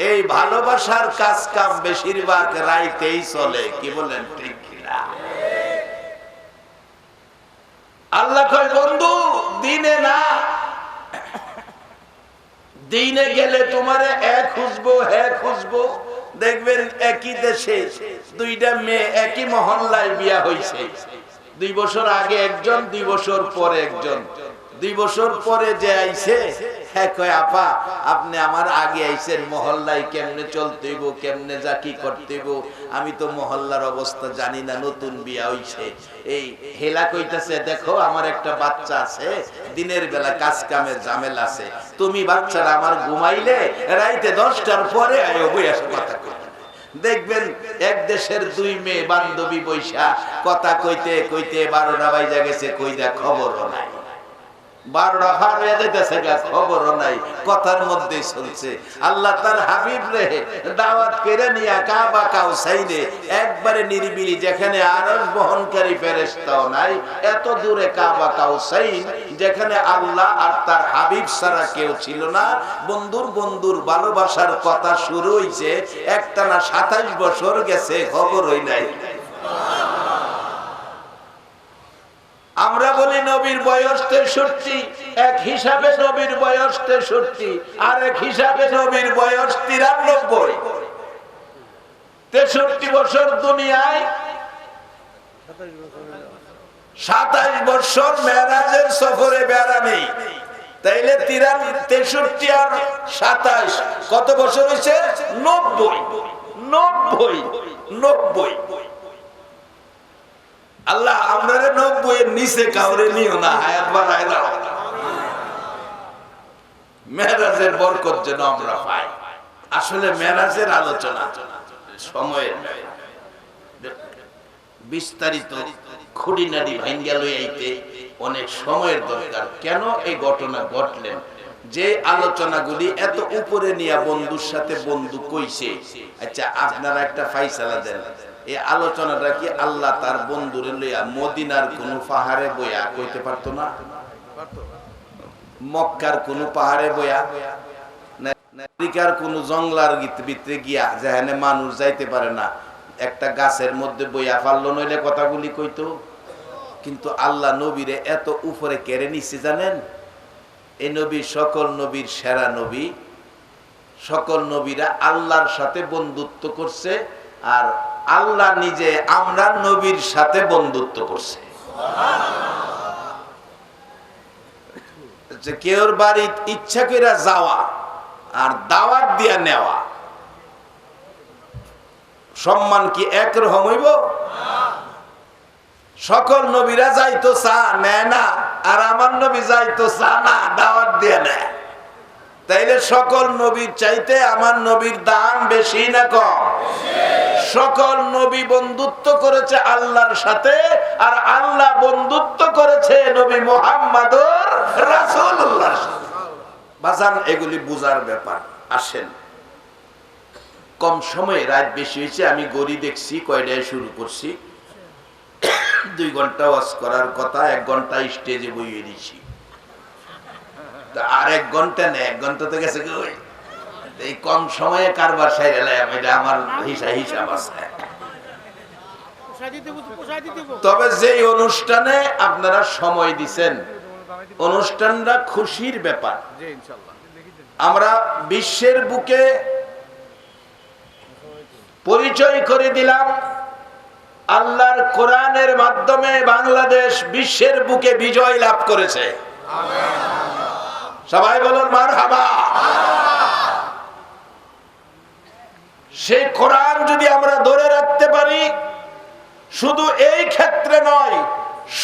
এই ভালোবাসার কাজ কাম বেশিরভাগ রাইতেই চলে। কি বলেন, ঠিক কিনা? আল্লাহ কয় বন্ধু দিনে না, দিনে গেলে তোমারে এক খুঁজবো, হ্যাঁ খুঁজবো। দেখবেন একই দেশে দুইটা মেয়ে একই মহল্লায় বিয়া হইছে, 2 বছর আগে একজন, 2 বছর পরে একজন। 2 বছর পরে যে আইছে, হ্যাঁ কয় আপা আপনি আমার আগে আইছেন, মহল্লায় কেমনে চলতে হইব, কেমনে যা কি করতে হইব আমি তো মহল্লার অবস্থা জানি না, নতুন বিয়া হইছে। এই হেলা কইতাছে দেখো আমার একটা বাচ্চা আছে, দিনের বেলা কাজ কামের ঝামেলা আছে, তুমি বাচ্চারা আমার ঘুমাইলে রাইতে 10টার পরে আয়ো বই আসে কথা কই। দেখবেন এক দেশের 2 মেয়ে বান্ধবী বৈশা কথা কইতে কইতে 12টা বাজে গেছে, কইদা খবরও নাই, 12টা পার হয়ে যাইতেছে, খবরও নাই, কথার মধ্যেই চলছে। আল্লাহ তার হাবিব রে দাওয়াত করে নিয়া কাবা কাউসাইনে একবারে নিরিবিলি, যেখানে আরশ বহনকারী ফেরেশতাও নাই, এত দূরে কাবা কাউসাইন, যেখানে আল্লাহ আর তার হাবিব ছাড়া কেউ ছিল না। বন্ধুর বন্ধুর ভালোবাসার কথা শুরু হইছে, একটানা 27 বছর গেছে, খবরই নাই। আমরা বলি নবীর বয়স 63, এক হিসাবে নবীর বয়স 63, আর এক হিসাবে নবীর বয়স 93। 63 বছর দুনিয়ায়, 27 বছর মেরাজের সফরে বেড়া নেই, তাইলে 63 আর 27 কত বছর হয়েছে? 90। আল্লাহ আমরা 90 এর নিচে কাউরে নিও না, হায়াত বাড়ায় দাও। মেরাজের বরকত যেন আমরা পাই। আসলে মেরাজের আলোচনা সময়ের বিস্তারিত খুঁটিনাটি ভাঙ্গা লইতে অনেক সময়ের দরকার। কেন এই ঘটনা ঘটলেন, যে আলোচনাগুলি এত উপরে নিয়ে বন্ধুর সাথে বন্ধু কইছে, আচ্ছা আপনারা একটা ফাইসালা দেন, এই আলোচনাটা কি আল্লাহ তার বন্ধুরে লইয়া মদিনার কোন পাহাড়ে বইয়া কইতে পারতো না? মক্কার কোন পাহাড়ে বইয়া, আমেরিকার কোন জঙ্গলার ভিতরে গিয়া যেখানে মানুষ যাইতে পারে না, একটা গাছের মধ্যে বইয়া পারলো, নইলে কথাগুলি কইতো। কিন্তু আল্লাহ নবীরে এত উপরে কেড়ে নিচ্ছে জানেন। এই নবী সকল নবীর সেরা নবী, সকল নবীরা আল্লাহর সাথে বন্ধুত্ব করছে, আর আল্লাহ নিজে আমরা নবীর সাথে বন্ধুত্ব করছে। কেউর বাড়ি ইচ্ছা করে যাওয়া আর দাওয়াত দিয়া নেওয়া, সম্মান কি একরকম হইব? সকল নবীরা যাইতো চা নেয় না, আর আমার নবী যাইতো চা না, দাওয়াত দিয়ে নেয়। তাইলে সকল নবীর চাইতে আমার নবীর দাম বেশি না কম? সকল নবী বন্ধুত্ব করেছে আল্লাহর সাথে, আর আল্লাহ বন্ধুত্ব করেছে নবী মুহাম্মদুর রাসূলুল্লাহর সাথে। বাজান এগুলি বুঝার ব্যাপার। আসেন, কম সময়ে রাত বেশি হয়েছে, আমি গড়ি দেখছি কয়টায় শুরু করছি, 2 ঘন্টা ওয়াজ করার কথা, 1 ঘন্টা স্টেজে বইয়ে দিছি, আর 1 ঘন্টা নেই, 1 ঘন্টা তো গেছে। এই কম সময়ে কারবার সাইরালাম, এটা আমার হিসাব আছে। তবে যে অনুষ্ঠানে আপনারা সময় দিচ্ছেন, অনুষ্ঠানটা খুশির ব্যাপার। আমরা বিশ্বের বুকে পরিচয় করে দিলাম, আল্লাহর কোরআনের মাধ্যমে বাংলাদেশ বিশ্বের বুকে বিজয় লাভ করেছে। সবাই বলুন মারহাবা। সেই কোরআন যদি আমরা ধরে রাখতে পারি, শুধু এই ক্ষেত্রে নয়,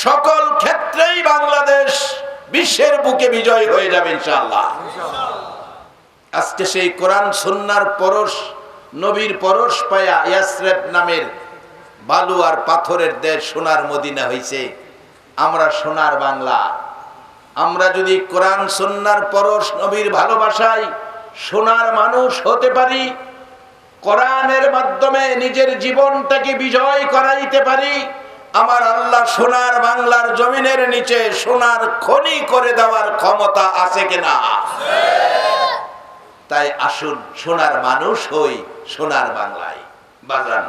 সকল ক্ষেত্রেই বাংলাদেশ বিশ্বের বুকে বিজয় হয়ে যাবে ইনশাআল্লাহ। আজকে সেই কোরআন সুন্নাহর পরশ, নবীর পরশ পায়া ইয়াসরিব নামের বালু আর পাথরের দেশ সোনার মদিনা হইছে। আমরা সোনার বাংলা। আমরা যদি কোরআন সুন্নাহর পরশ, নবীর ভালোবাসায় সোনার মানুষ হতে পারি, কোরআনের মাধ্যমে নিজের জীবনটাকে বিজয় করাইতে পারি, আমার আল্লাহ সোনার বাংলার জমিনের নিচে সোনার খনি করে দেওয়ার ক্ষমতা আছে কিনা? তাই আসুন সোনার মানুষ হই সোনার বাংলায়। বাজান,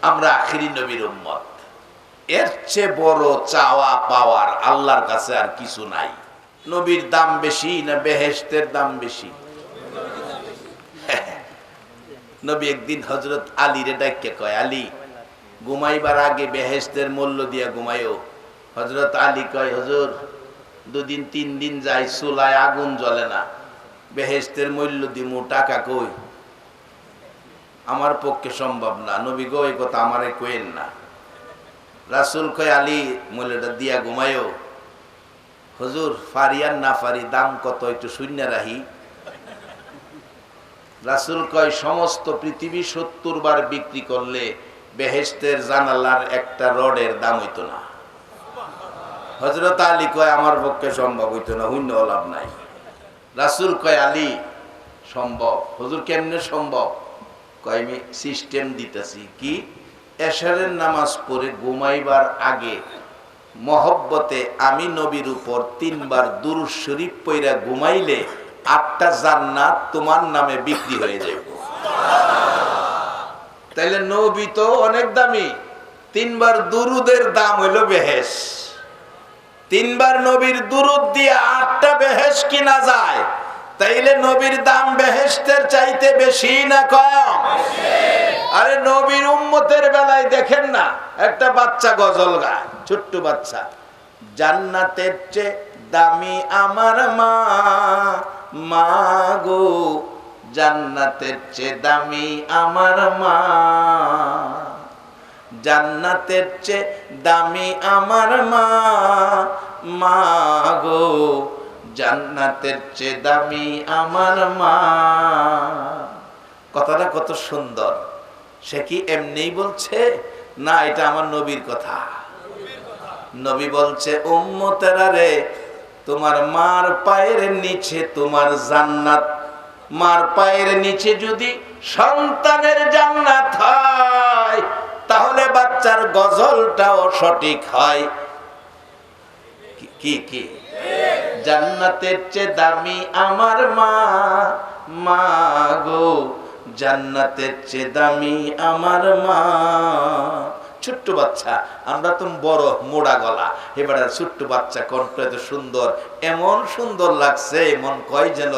আমরা আখিরি নবীর উম্মত, এর চেয়ে বড় চাওয়া পাওয়ার আল্লাহর কাছে আর কিছু নাই। নবীর দাম বেশি না বেহেশতের দাম বেশি? নবী একদিন হযরত আলী রে ডাইকে কয়, আলী, ঘুমাইবার আগে বেহেশতের মূল্য দিয়া ঘুমাইও। হযরত আলী কয়, হুজুর, 2 দিন 3 দিন যায় চুলায় আগুন জ্বলে না, বেহেশতের মূল্য দিমু, টাকা কই? আমার পক্ষে সম্ভব না। নবী গো, এই কথা আমারে কইেন না। রাসূল কয়, আলী, মূল্যটা দিয়া ঘুমাইও। হুজুর, ফারিয়ান না ফারি, দাম কত একটু শূন্য রাহি। রাসূল কয়, সমস্ত পৃথিবী 70 বার বিক্রি করলে বেহেশতের জানালার একটা রডের দাম হইতো না। হযরত আলী কয়, আমার পক্ষে সম্ভব হইতো না, হইন্য লাভ নাই। রাসূল কয়, আলী, সম্ভব। হুজুর, কেমনে সম্ভব? কয়, আমি সিস্টেম দিতেছি। কি? এশারের নামাজ পড়ে ঘুমাইবার আগে মহব্বতে আমি নবীর উপর 3 বার দুরূদ শরীফ পড়া ঘুমাইলে 8টা জান্নাত তোমার নামে বিক্রি হয়ে যাবে। তাইলে নবী তো অনেক দামি। 3 বার দুরুদের দাম হইলো বেহেশ। 3 বার নবীর দুরুদ দিয়ে 8টা বেহেশ কিনা যায়। তাইলে নবীর দাম বেহেশতের চাইতে বেশি না কম? আরে নবীর উম্মতের বেলায় দেখেন না, একটা বাচ্চা গজল গায়, ছোট্ট বাচ্চা, জান্নাতের চেয়ে দামি আমার মা, মা গো, জান্নাতের চেয়ে দামি আমার মা, জান্নাতের চেয়ে দামি আমার মা, মা গো, জান্নাতের চেয়ে দামি আমার মা। কথাটা কত সুন্দর। সে কি এমনি বলছে না, এটা আমার নবীর কথা। নবী বলছে, উম্মতেরা রে, তোমার মার পায়ের নিচে তোমার জান্নাত, মার পায়ের নিচে যদি সন্তানের জান্নাত হয়, তাহলে বাচ্চার গজলটাও সঠিক হয়। কি কি? জান্নাতের চেয়ে দামি আমার মা, মা গো, জান্নাতের চেয়ে দামি আমার মা। ছোট্ট বাচ্চা, আমরা তো বড় মোড়া গলা, এবার ছোট্ট বাচ্চা কণ্ঠ এত সুন্দর, এমন সুন্দর লাগছে, মন কয় যেন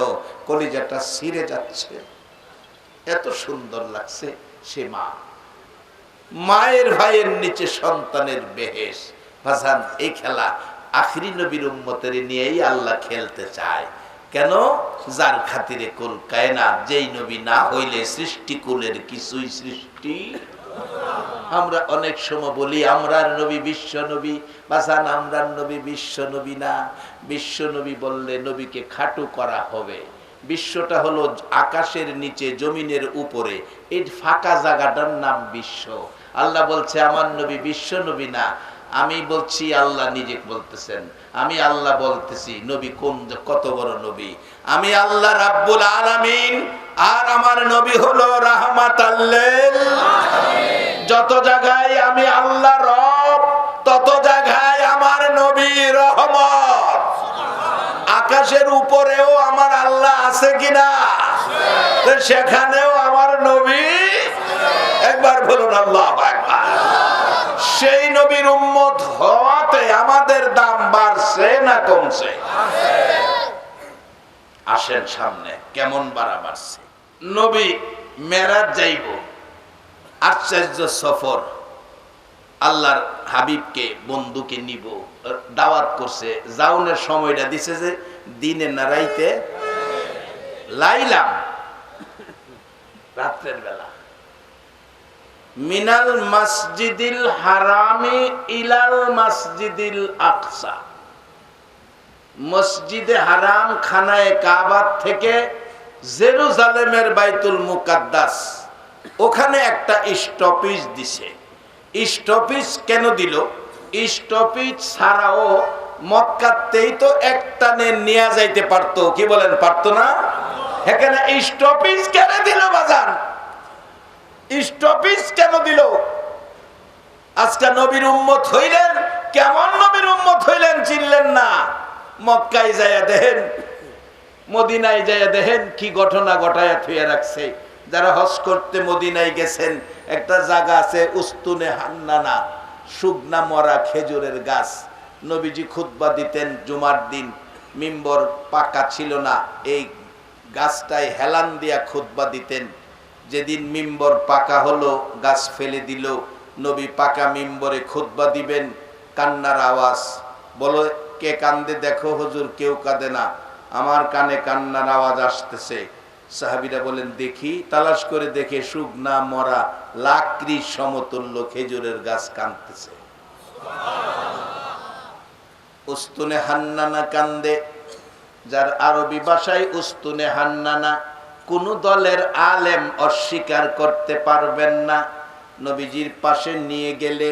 কলিজাটা ছিঁড়ে যাচ্ছে, এত সুন্দর লাগছে। সে মা, মায়ের ভাইয়ের নিচে সন্তানের বেহেশ। ভাসান, এই খেলা আখিরি নবীর উম্মতের নিয়েই আল্লাহ খেলতে চায়। কেন? যার খাতিরে কুল কায়নাত, যেই নবী না হইলে সৃষ্টি কুলের কিছুই সৃষ্টি। আমরা অনেক সময় বলি আমরার নবী বিশ্ব নবী। ভাসান, আমরার নবী বিশ্ব নবী না। বিশ্ব নবী বললে নবীকে খাটু করা হবে। বিশ্বটা হলো আকাশের নিচে জমিনের উপরে, এই ফাঁকা জায়গাটার নাম বিশ্ব। আল্লাহ বলছে আমার নবী বিশ্ব নবী না। আমি বলছি, আল্লাহ নিজে বলতেছেন, আমি আল্লাহ বলতেছি। নবী কোন, কত বড় নবী! আমি আল্লাহ রাব্বুল আলামিন, আর আমার নবী হলো রাহমাতাল লিল আলামিন। যত জায়গায় আমি আল্লাহ রব, তত জায়গায় আমার নবী রহমত। আকাশের উপরেও আমার আল্লাহ আছে কিনা? সেখানেও আমার নবী। একবার বলুন আল্লাহু আকবার। সেই নবীর উম্মত হওয়াতে আমাদের দাম বাড়ছে না কমছে? আসেন সামনে, কেমন বাড়ছে। নবী মেরাজ যাইব, আশ্চর্য সফর। আল্লাহর হাবিবকে, বন্ধুকে নিব, দাওয়াত করছে। জাউনের সময়টা দিছে যে দিনে না রাইতে, লাইলাম রাতের বেলা। মিনাল মসজিদিল হারামি ইলাল মসজিদিল আকসা, মসজিদে হারাম খানায়ে কাবা থেকে জেরুজালেমের বাইতুল মুকাদ্দাস, ওখানে একটা স্টপেজ দিছে। স্টপেজ কেন দিল? স্টপেজ ছাড়াও মক্কাতেই তো একটানে নিয়ে যাইতে পারতো। কি বলেন, পারতো না? এখানে স্টপিজ কেন দিল বাজান? স্টপিজ কেন দিল? আজকে নবীর উম্মত হইলেন, কেমন নবীর উম্মত হইলেন চিনলেন না। মক্কায় যাইয়া দেখেন, মদিনায় যাইয়া দেখেন কি ঘটনা ঘটায়া থুয়ে রাখছে। যারা হজ করতে মদিনায় গেছেন, একটা জায়গা আছে উস্তুনে হান্নানা, শুকনা মরা খেজুরের গাছ। নবীজি খুতবা দিতেন জুমার দিন, মিম্বর পাকা ছিল না, এই গাছটায় হেলান দিয়া খুতবা দিতেন। যেদিন মিম্বর পাকা হলো, গাছ ফেলে দিল, নবী পাকা মিম্বরে খুতবা দিবেন, কান্নার আওয়াজ। বলো কে কান্দে? দেখো হুজুর, কেউ কাঁদে না, আমার কানে কান্নার আওয়াজ আসতেছে। সাহাবীরা বলেন দেখি। তালাশ করে দেখে শুকনা মরা লাকড়ি সমতুল্য খেজুরের গাছ কাঁদতেছে। উস্তুনে হান্নানা কান্দে, যার আরবি ভাষায় উস্তুনে হান্নানা। কোন দলের আলেম অস্বীকার করতে পারবেন না। নবীজির পাশে নিয়ে গেলে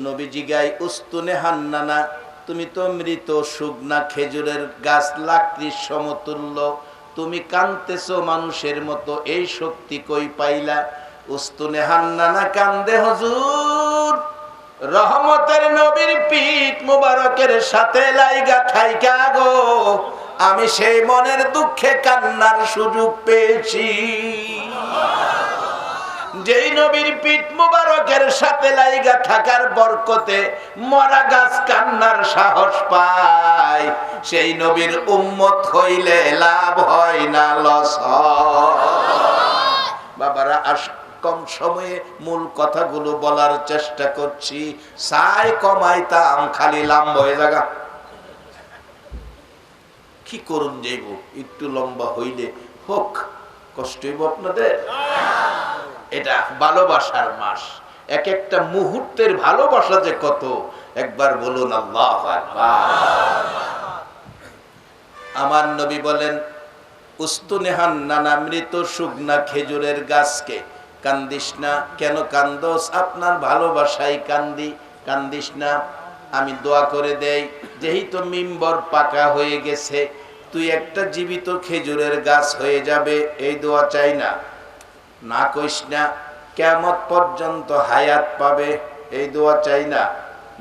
নবীজি গায় উস্তুনে হান্নানা, তুমি তো মৃত শুকনা খেজুরের গাছ, লাকড়ির সমতুল্য, তুমি কাঁদতেছো মানুষের মতো, এই শক্তি কই পাইলা? উস্তুনে হান্নানা কান্দে, হুজুর রহমতের নবীর পিঠ মুবারকের সাথে লাইগা থাইকা গো, আমি সেই মনের দুঃখে কান্নার সুযোগ পেয়েছি। যেই নবীর পিঠ মুবারকের সাথে লাইগা থাকার বরকতে মরা গাছ কান্নার সাহস পায়, সেই নবীর উম্মত হইলে লাভ হয় না লস হয়। বাবারা, কম সময়ে মূল কথাগুলো বলার চেষ্টা করছি। সাই কমাইতাম, খালি লম্বা হয়ে জায়গা কি করুন যাইব, একটু লম্বা হইলে হোক, কষ্ট হইব আপনাদের। এটা ভালোবাসার মাস, এক একটা মুহূর্তের ভালোবাসা যে কত, একবার বলুন আল্লাহু আকবার। আমার নবী বলেন উস্তুনে হান্নানা, মৃত শুকনা খেজুরের গাছকে কান্দিস না। কেন কান্দোস? আপনার ভালোবাসায় কান্দি। কান্দিস না, আমি দোয়া করে দেই, যেহেতু মিম্বর পাকা হয়ে গেছে, তুই একটা জীবিত খেজুরের গাছ হয়ে যাবে, এই দোয়া চাই না। না কইস না কিয়ামত পর্যন্ত হায়াত পাবে, এই দোয়া চাই না।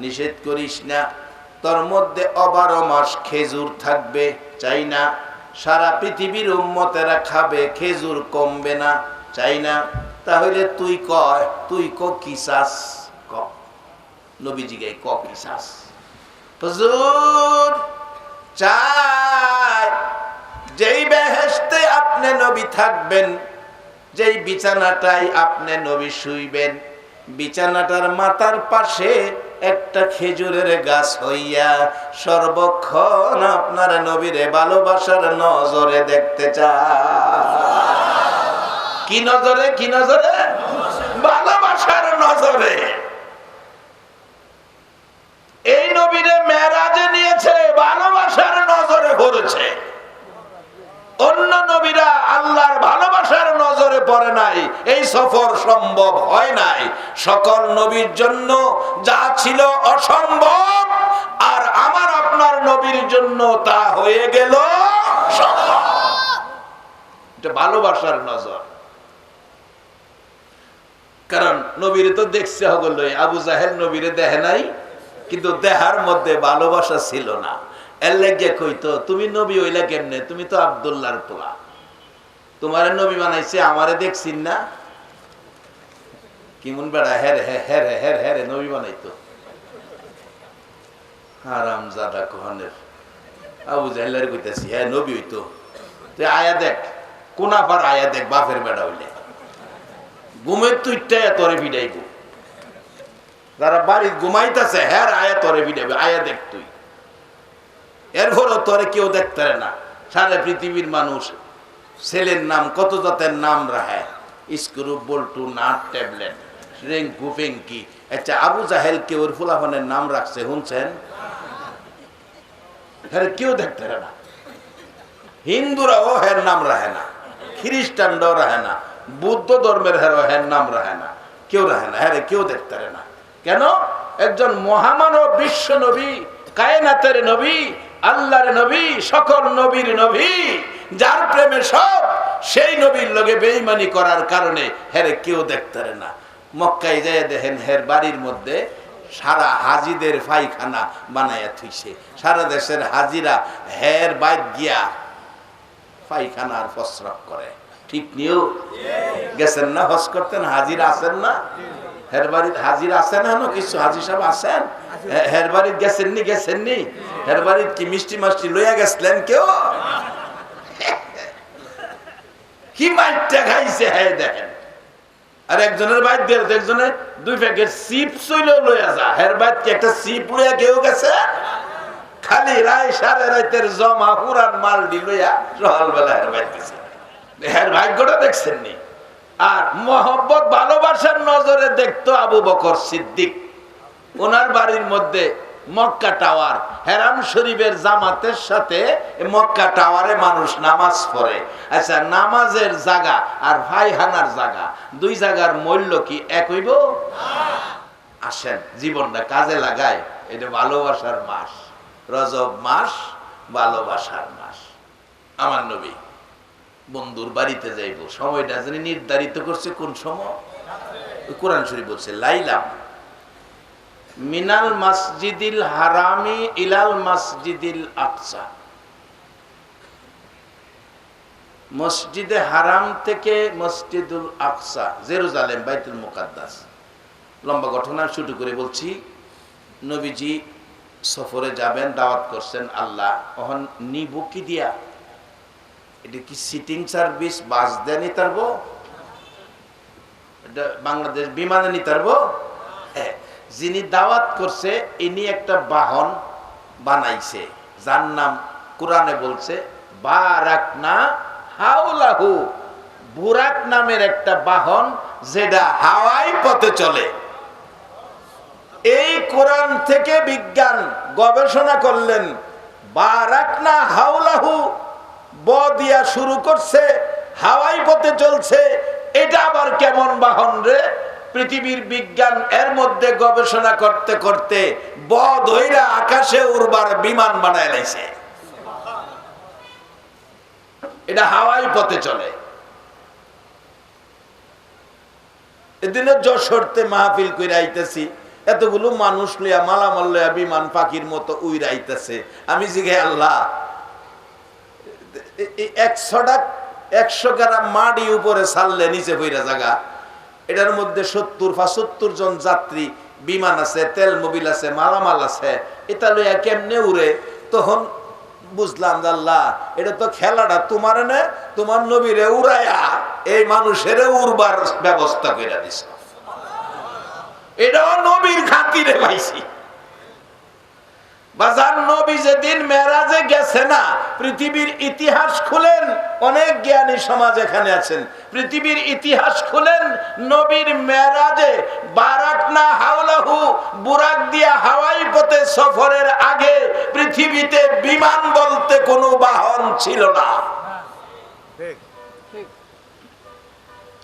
নিষেধ করিস না তোর মধ্যে 12 মাস খেজুর থাকবে, চাই না। সারা পৃথিবীর উম্মতেরা খাবে, খেজুর কমবে না, চাই না। তাহলে তুই ক কি চাস? ক নবীজি গায় ক কি চাস? হুজুর চাই যেই বেহেশতে আপনি নবী থাকবেন, যেই বিছানাটাই আপনি নবী শুইবেন, বিছানাটার মাথার পাশে একটা খেজুরের গাছ হইয়া সর্বক্ষণ আপনার নবীরে ভালোবাসার নজরে দেখতে চায়। কি নজরে? কি নজরে? ভালোবাসার নজরে। এই নবীরে মেরাজে নিয়েছে, ভালোবাসার নজরে পড়েছে। অন্য নবীরা আল্লাহর ভালোবাসার নজরে পড়ে নাই, এই সফর সম্ভব হয় নাই। সকল নবীর জন্য যা ছিল অসম্ভব, আর আমার আপনার নবীর জন্য তা হয়ে গেল সম্ভব। এটা ভালোবাসার নজর। কারণ নবীরে তো দেখছে হগল, আবু জাহেল নবীরে দেখে নাই, কিন্তু দেহার মধ্যে ভালোবাসা ছিল না। এর লাগে কইতো তুমি নবী হইলা কেমনে? তুমি তো আব্দুল্লাহর পোলা, তোমারে নবী বানাইছে, আমারে দেখছিন না? কেমন বেড়া হেরে হেরে হেরে হেরে নবী বানাইতো। হারামজাদা কোহনের আবু জাহেলের কইতাছি হ্যাঁ নবী হইতো। তুই আয়া দেখ, কোনাপার আয়া দেখ, বাপের বেড়া হইলে ঘুমের তুইটাই তোরে ভিড়াইব। যারা বাড়ি ঘুমাইতেছে হ্যাঁ আয়া তোরে ভিড়াইবে, আয়া দেখ তুই। এরপরও তোরে কেউ দেখতে না। সারা পৃথিবীর মানুষ ছেলের নাম কত জাতের নাম রাখে, স্ক্রু, বল্টু, নাট, ট্যাবলেট, রিঙ্কু, ফেঙ্কি। আচ্ছা, আবু জাহেল কে ওর ফুলাফানের নাম রাখছে শুনছেন? হ্যাঁ কেউ দেখতে না। হিন্দুরাও হের নাম রাখে না, খ্রিস্টানরাও রাখে না, বুদ্ধ ধর্মের হের নাম রাখে না, কেউ রাখে না। হ্যাঁ কেউ দেখতে না। কেন? একজন মহামানব, বিশ্ব নবী, কায়নাতের নবী, আল্লাহর নবী, সকল নবীর নবী, যার প্রেমে সব সেই নবীর লগে বেঈমানি করার কারণে হেরে কেউ দেখতারে না। মক্কায় যায় দেখেন হের বাড়ির মধ্যে সারা হাজিদের পায়খানা বানাইয়া থুইছে। সারা দেশের হাজিরা হের বাইত গিয়া পায়খানা আর প্রস্রাব করে। ঠিক নিও গেছেন না হজ করতেন, হাজির আছেন না? হের বাড়ির হাজির আছেন না? কিছু হাজি সাহেব আছেন? হের বাড়ির গেছেননি? গেছেননি? হের বাড়ির কি মিষ্টি মাষ্টি লইয়া গেছিলেন কেউ? কি মাইটটা খাইছে হ্যাঁ দেখেন। আর একজনের বাইর দিয়ে একজনের 2 প্যাকেট চিপস লইয়া যা। হের বাইর কি একটা চিপ লইয়া কেউ গেছে? খালি রায় সাড়ে রাতের জমা পুরান মাল ডি লইয়া সকালবেলা হের বাইর গেছে। হের ভাগ্যটা দেখছেন নি? আর মোহব্বত ভালোবাসার নজরে দেখতো আবু বকর সিদ্দিক। ওনার বাড়ির মধ্যে মক্কা টাওয়ার, হেরাম শরীফের জামাতের সাথে মক্কা টাওয়ারে মানুষ নামাজ পড়ে। আচ্ছা, নামাজের জায়গা আর পায়খানার জায়গা, 2 জায়গার মূল্য কি এক হইব? আসেন জীবনটা কাজে লাগায়। এটা ভালোবাসার মাস, রজব মাস, ভালোবাসার মাস। আমার নবী বন্ধুর বাড়িতে যাইব, সময়টা যিনি নির্ধারিত করছে কোন সময়? কোরআন শরীফ বলছে লাইলাম মিনাল মসজিদিল হারামি ইলাল মসজিদিল আকসা। মসজিদে হারাম থেকে মসজিদুল আকসা, জেরুজালেম, বাইতুল মুকাদ্দাস। লম্বা ঘটনা শুরু করে বলছি। নবীজি সফরে যাবেন, দাওয়াত করছেন আল্লাহ। ওহন নিব কি দিয়া? এটা কি সিটিং সার্ভিস বাস দিয়ে নিতে পারবো? এটা বাংলাদেশ বিমানে নিতে পারবো? হ্যাঁ। যিনি দাওয়াত করছে ইনি একটা বাহন বানাইছে, যার নাম কোরআনে বলছে বারাকনা হাওলাহু। বুরাক নামের একটা বাহন যেটা হাওয়াই পথে চলে। এই কোরআন থেকে বিজ্ঞান গবেষণা করলেন, বারাকনা হাওলাহু ব দিয়া শুরু করছে, হাওয়াই পথে চলছে। এটা আবার কেমন বাহন রে? পৃথিবীর বিজ্ঞান এর মধ্যে গবেষণা করতে করতে ব ধইরা আকাশে উড়বার বিমান বানায় লাইছে। এটা হাওয়াই পথে চলে। এদিনে যশোরতে মাহফিল কইরা আইতেছি, এতগুলো মানুষ লইয়া মালামাল লইয়া বিমান পাখির মতো উইরা আইতেছে। আমি জিজ্ঞাসা, আল্লাহ 100 গ্রাম মাটি উপরে ছাড়লে নিচে পইরা জায়গা, এটার মধ্যে 70-75 জন যাত্রী, বিমান আছে, তেল মোবিল আছে, মালামাল আছে, এটা লইয়া কেমনে উড়ে? তখন বুঝলাম আল্লাহ এটা তো খেলাটা তোমার না, তোমার নবীরে উড়াইয়া এই মানুষের উড়বার ব্যবস্থা করে দিছ। এটাও নবীর খাতিরে পাইছি। বাজার নবী যেদিন মেরাজে গেছে না, পৃথিবীর ইতিহাস খুলেন, অনেক জ্ঞানী সমাজ এখানে আছেন, পৃথিবীর ইতিহাস খুলেন। নবীর মেরাজে বারাকনা হাওলাহু, বুরাক দিয়া হাওয়াই পথে সফরের আগে পৃথিবীতে বিমান বলতে কোনো বাহন ছিল না।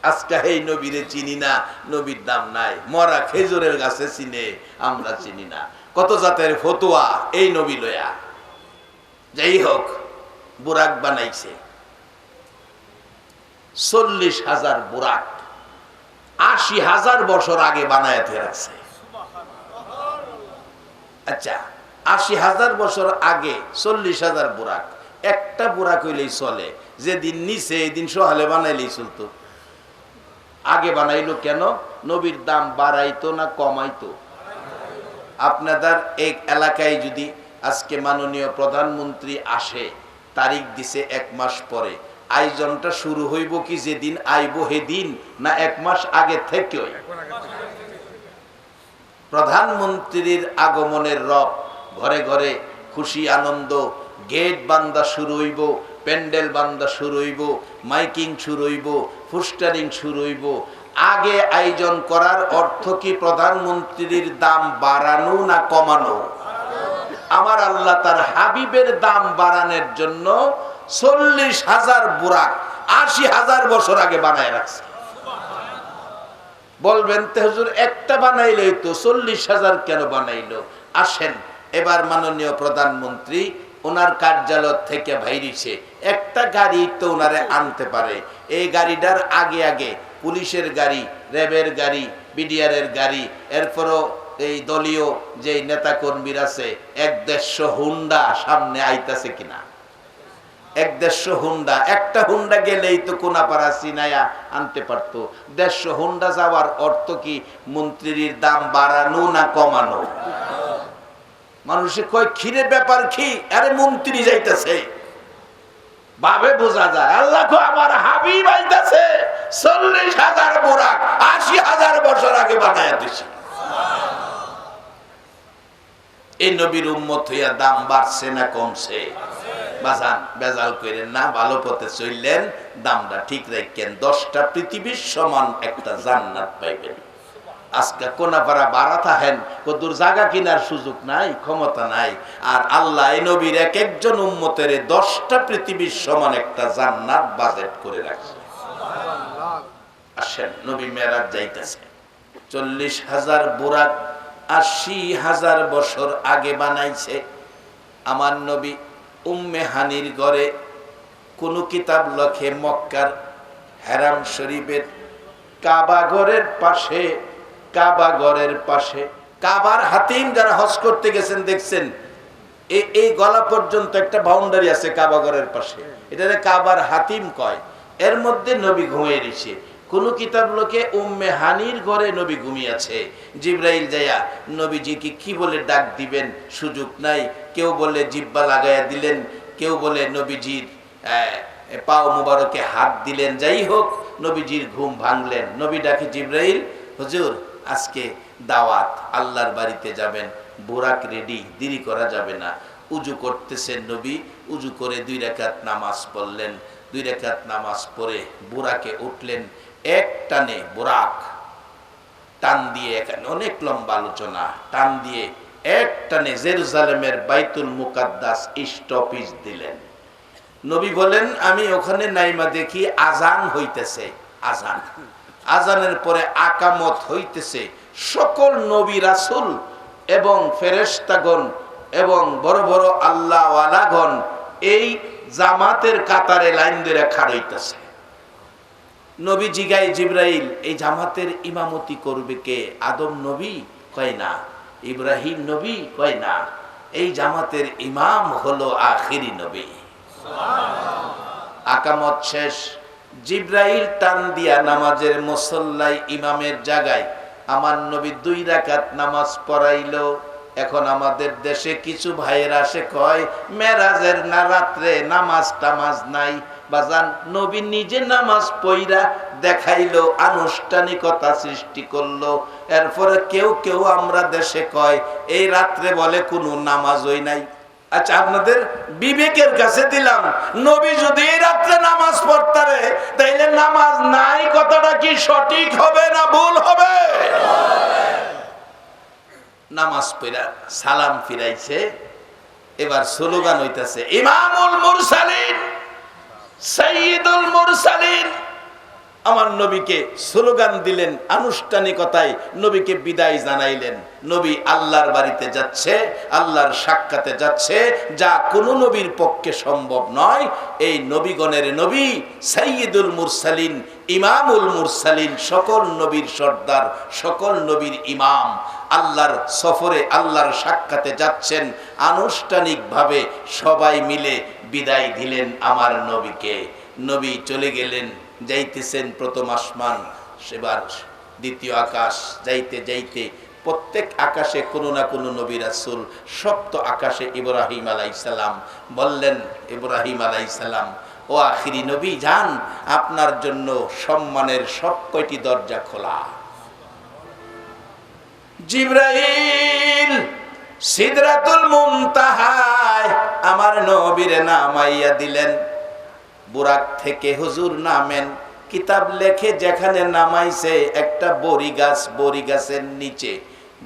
আজকে এই নবীরে চিনি না, নবীর নাম নাই। মরা খেজুরের গাছে চিনে, আমরা চিনি না। কত জাতের ফতুয়া এই নবী লয়া। যাই হোক, বুরাক বানাইছে 40,000 বুরাক, 80,000 বছর আগে বানায় রাখছে। আচ্ছা, 80,000 বছর আগে 40,000 বুরাক, একটা বুরাক হইলেই চলে। যেদিন নিচে এদিন সহালে বানাইলেই চলতো। আগে বানাইলো কেন? নবীর দাম বাড়াইতো না কমাইতো? আপনাদের এই এলাকায় যদি আজকে মাননীয় প্রধানমন্ত্রী আসে, তারিখ দিছে 1 মাস পরে, আয়োজনটা শুরু হইব কি যেদিন আইব সেদিন, না 1 মাস আগে থেকে? প্রধানমন্ত্রীর আগমনের রব, ঘরে ঘরে খুশি আনন্দ, গেট বান্দা শুরু হইব, প্যান্ডেল বান্দা শুরু হইব, মাইকিং শুরু হইব, পোস্টারিং শুরু হইব। আগে আয়োজন করার অর্থ কি প্রধানমন্ত্রীর দাম বাড়ানো না কমানো? আমার আল্লাহ তার হাবিবের দাম বাড়ানোর জন্য 40,000 বুরাক 80,000 বছর আগে বানায় রাখছে। বলবেন তো হুজুর একটা বানাইলেই তো 40,000 কেন বানাইলো? আসেন, এবার মাননীয় প্রধানমন্ত্রী ওনার কার্যালয় থেকে বাইরেছে, একটা গাড়ি তো ওনারে আনতে পারে। এই গাড়িটার আগে আগে পুলিশের গাড়ি, র্যাবের গাড়ি, বিডিআরের গাড়ি, এরপরও এই দলীয় যে নেতা কর্মীর আছে 150 হুন্ডা সামনে আইতাছে কিনা। 150 হুন্ডা, একটা হুন্ডা গেলেই তো কোনাপাড়া চিনায়া আনতে পারতো। 150 হুন্ডা যাওয়ার অর্থ কি মন্ত্রীর দাম বাড়ানো না কমানো? মানুষে কয় ক্ষীরের ব্যাপার কি, আরে মন্ত্রী যাইতেছে ভাবে বোঝা যায়। আল্লাহ কো আমার হাবিব আইতাছে 40,000 বুরাক 80,000 বছর আগে বানায়া দিছি। এই নবীর উম্মত হইয়া দাম বাড়ছে না কমছে? বাজান বেজাল করেন না, ভালো পথে চললেন, দামটা ঠিক রাখেন, 10টা পৃথিবীর সমান একটা জান্নাত পাইবেন। আজকে কোনাপাড়া বাড়াতা হেন কদুর জায়গা কিনার সুযোগ নাই, ক্ষমতা নাই, আর আল্লাহ এই নবীর এক একজন উম্মতের 10টা পৃথিবীর সমান একটা জান্নাত বাজেট করে রাখছে। আসেন, নবী মেরাজ যাইতেছে, 40,000 বুরাক 80,000 বছর আগে বানাইছে। আমার নবী উম্মে হানির ঘরে কোন কিতাব লেখে মক্কার হারাম শরীফের কাবা ঘরের পাশে, কাবা ঘরের পাশে, কাবার হাতিম যারা হজ করতে গেছেন দেখছেন, এই গলা পর্যন্ত একটা বাউন্ডারি আছে কাবা ঘরের পাশে, এটারে কাবার হাতিম কয়। এর মধ্যে নবী ঘুমিয়ে রয়েছে। কোন কিতাব লোকে উম্মে হানির ঘরে নবী ঘুমিয়েছে। জিবরাইল যায়া নবীজিকে কি বলে ডাক দিবেন সুযোগ নাই। কেউ বলে জিব্বা লাগাইয়া দিলেন, কেউ বলে নবীজির পাও মুবারকে হাত দিলেন। যাই হোক, নবীজির ঘুম ভাঙলেন। নবী ডাকে, জিবরাইল, হুজুর আজকে দাওয়াত, আল্লাহর বাড়িতে যাবেন, বুরাক রেডি, দেরি করা যাবে না। উজু করতেছেন নবী, উজু করে 2 রাকাত নামাজ পড়লেন। 2 রাকাত নামাজ পড়ে বুরাকে উঠলেন। এক টানে বুরাক টান দিয়ে, এখানে অনেক লম্বা আলোচনা, টান দিয়ে এক টানে জেরুজালেমের বাইতুল মুকাদ্দাস স্টপেজ দিলেন। নবী বলেন, আমি ওখানে নাইমা দেখি আজান হইতেছে। আজান, আজানের পরে আকামত হইতেছে। সকল নবী রাসূল এবং ফেরেশতাগণ এবং বড় বড় আল্লাহওয়ালাগণ এই জামাতের কাতারে লাইন ধরে খাড়া হইতেছে। নবী জিগাই, জিবরাইল, এই জামাতের ইমামতি করবে কে? আদম নবী? কয় না। ইব্রাহিম নবী? কয় না। এই জামাতের ইমাম হলো আখিরি নবী। আকামত শেষ, জিবরাইল টান দিয়া নামাজের মুসল্লায় ইমামের জায়গায় আমার নবী 2 রাকাত নামাজ পড়াইলো। এখন আমাদের দেশে কিছু ভাইয়েরা আসে কয় মেরাজের না রাত্রে নামাজ টামাজ নাই। বাজান, নবী নিজে নামাজ পইরা দেখাইলো, আনুষ্ঠানিকতা সৃষ্টি করলো। এরপরে কেউ কেউ আমরা দেশে কয় এই রাত্রে বলে কোনো নামাজই নাই। আচ্ছা, আপনাদের বিবেকের কাছে দিলাম, নবী যদি এই রাত্রে নামাজ পড়তারে তাইলে নামাজ নাই কথাটা কি সঠিক হবে না ভুল হবে? নামাজ পড়া সালাম ফিরাইছে। এবার স্লোগান হইতাছে, ইমামুল মুরসালিন, সাইয়্যিদুল মুরসালিন। আমার নবীকে স্লোগান দিলেন, আনুষ্ঠানিকতায় নবীকে বিদায় জানাইলেন। নবী আল্লাহর বাড়িতে যাচ্ছে, আল্লাহর সাক্ষাতে যাচ্ছে, যা কোনো নবীর পক্ষে সম্ভব নয়। এই নবীগণের নবী, সাইয়্যিদুল মুরসালিন, ইমামুল মুরসালিন, সকল নবীর সর্দার, সকল নবীর ইমাম, আল্লাহর সফরে, আল্লাহর সাক্ষাতে যাচ্ছেন। আনুষ্ঠানিকভাবে সবাই মিলে বিদায় দিলেন আমার নবীকে। নবী চলে গেলেন, যাইতেছেন প্রথম আসমান, সেবার দ্বিতীয় আকাশ, যাইতে যাইতে প্রত্যেক আকাশে কোনো না কোনো নবী রাসূল। সপ্ত আকাশে ইব্রাহিম আলাইহিস সালাম বললেন, ইব্রাহিম আলাইহিস সালাম, ও আখিরি নবী, যান, আপনার জন্য সম্মানের সব কয়টি দরজা খোলা। জিবরাইল সিদরাতুল মুনতাহায় আমার নবীর নামাইয়া দিলেন। বুরাক থেকে হুজুর নামেন, কিতাব লেখে যেখানে নামাইছে একটা বড়ি গাছ, বড়ি গাছের নিচে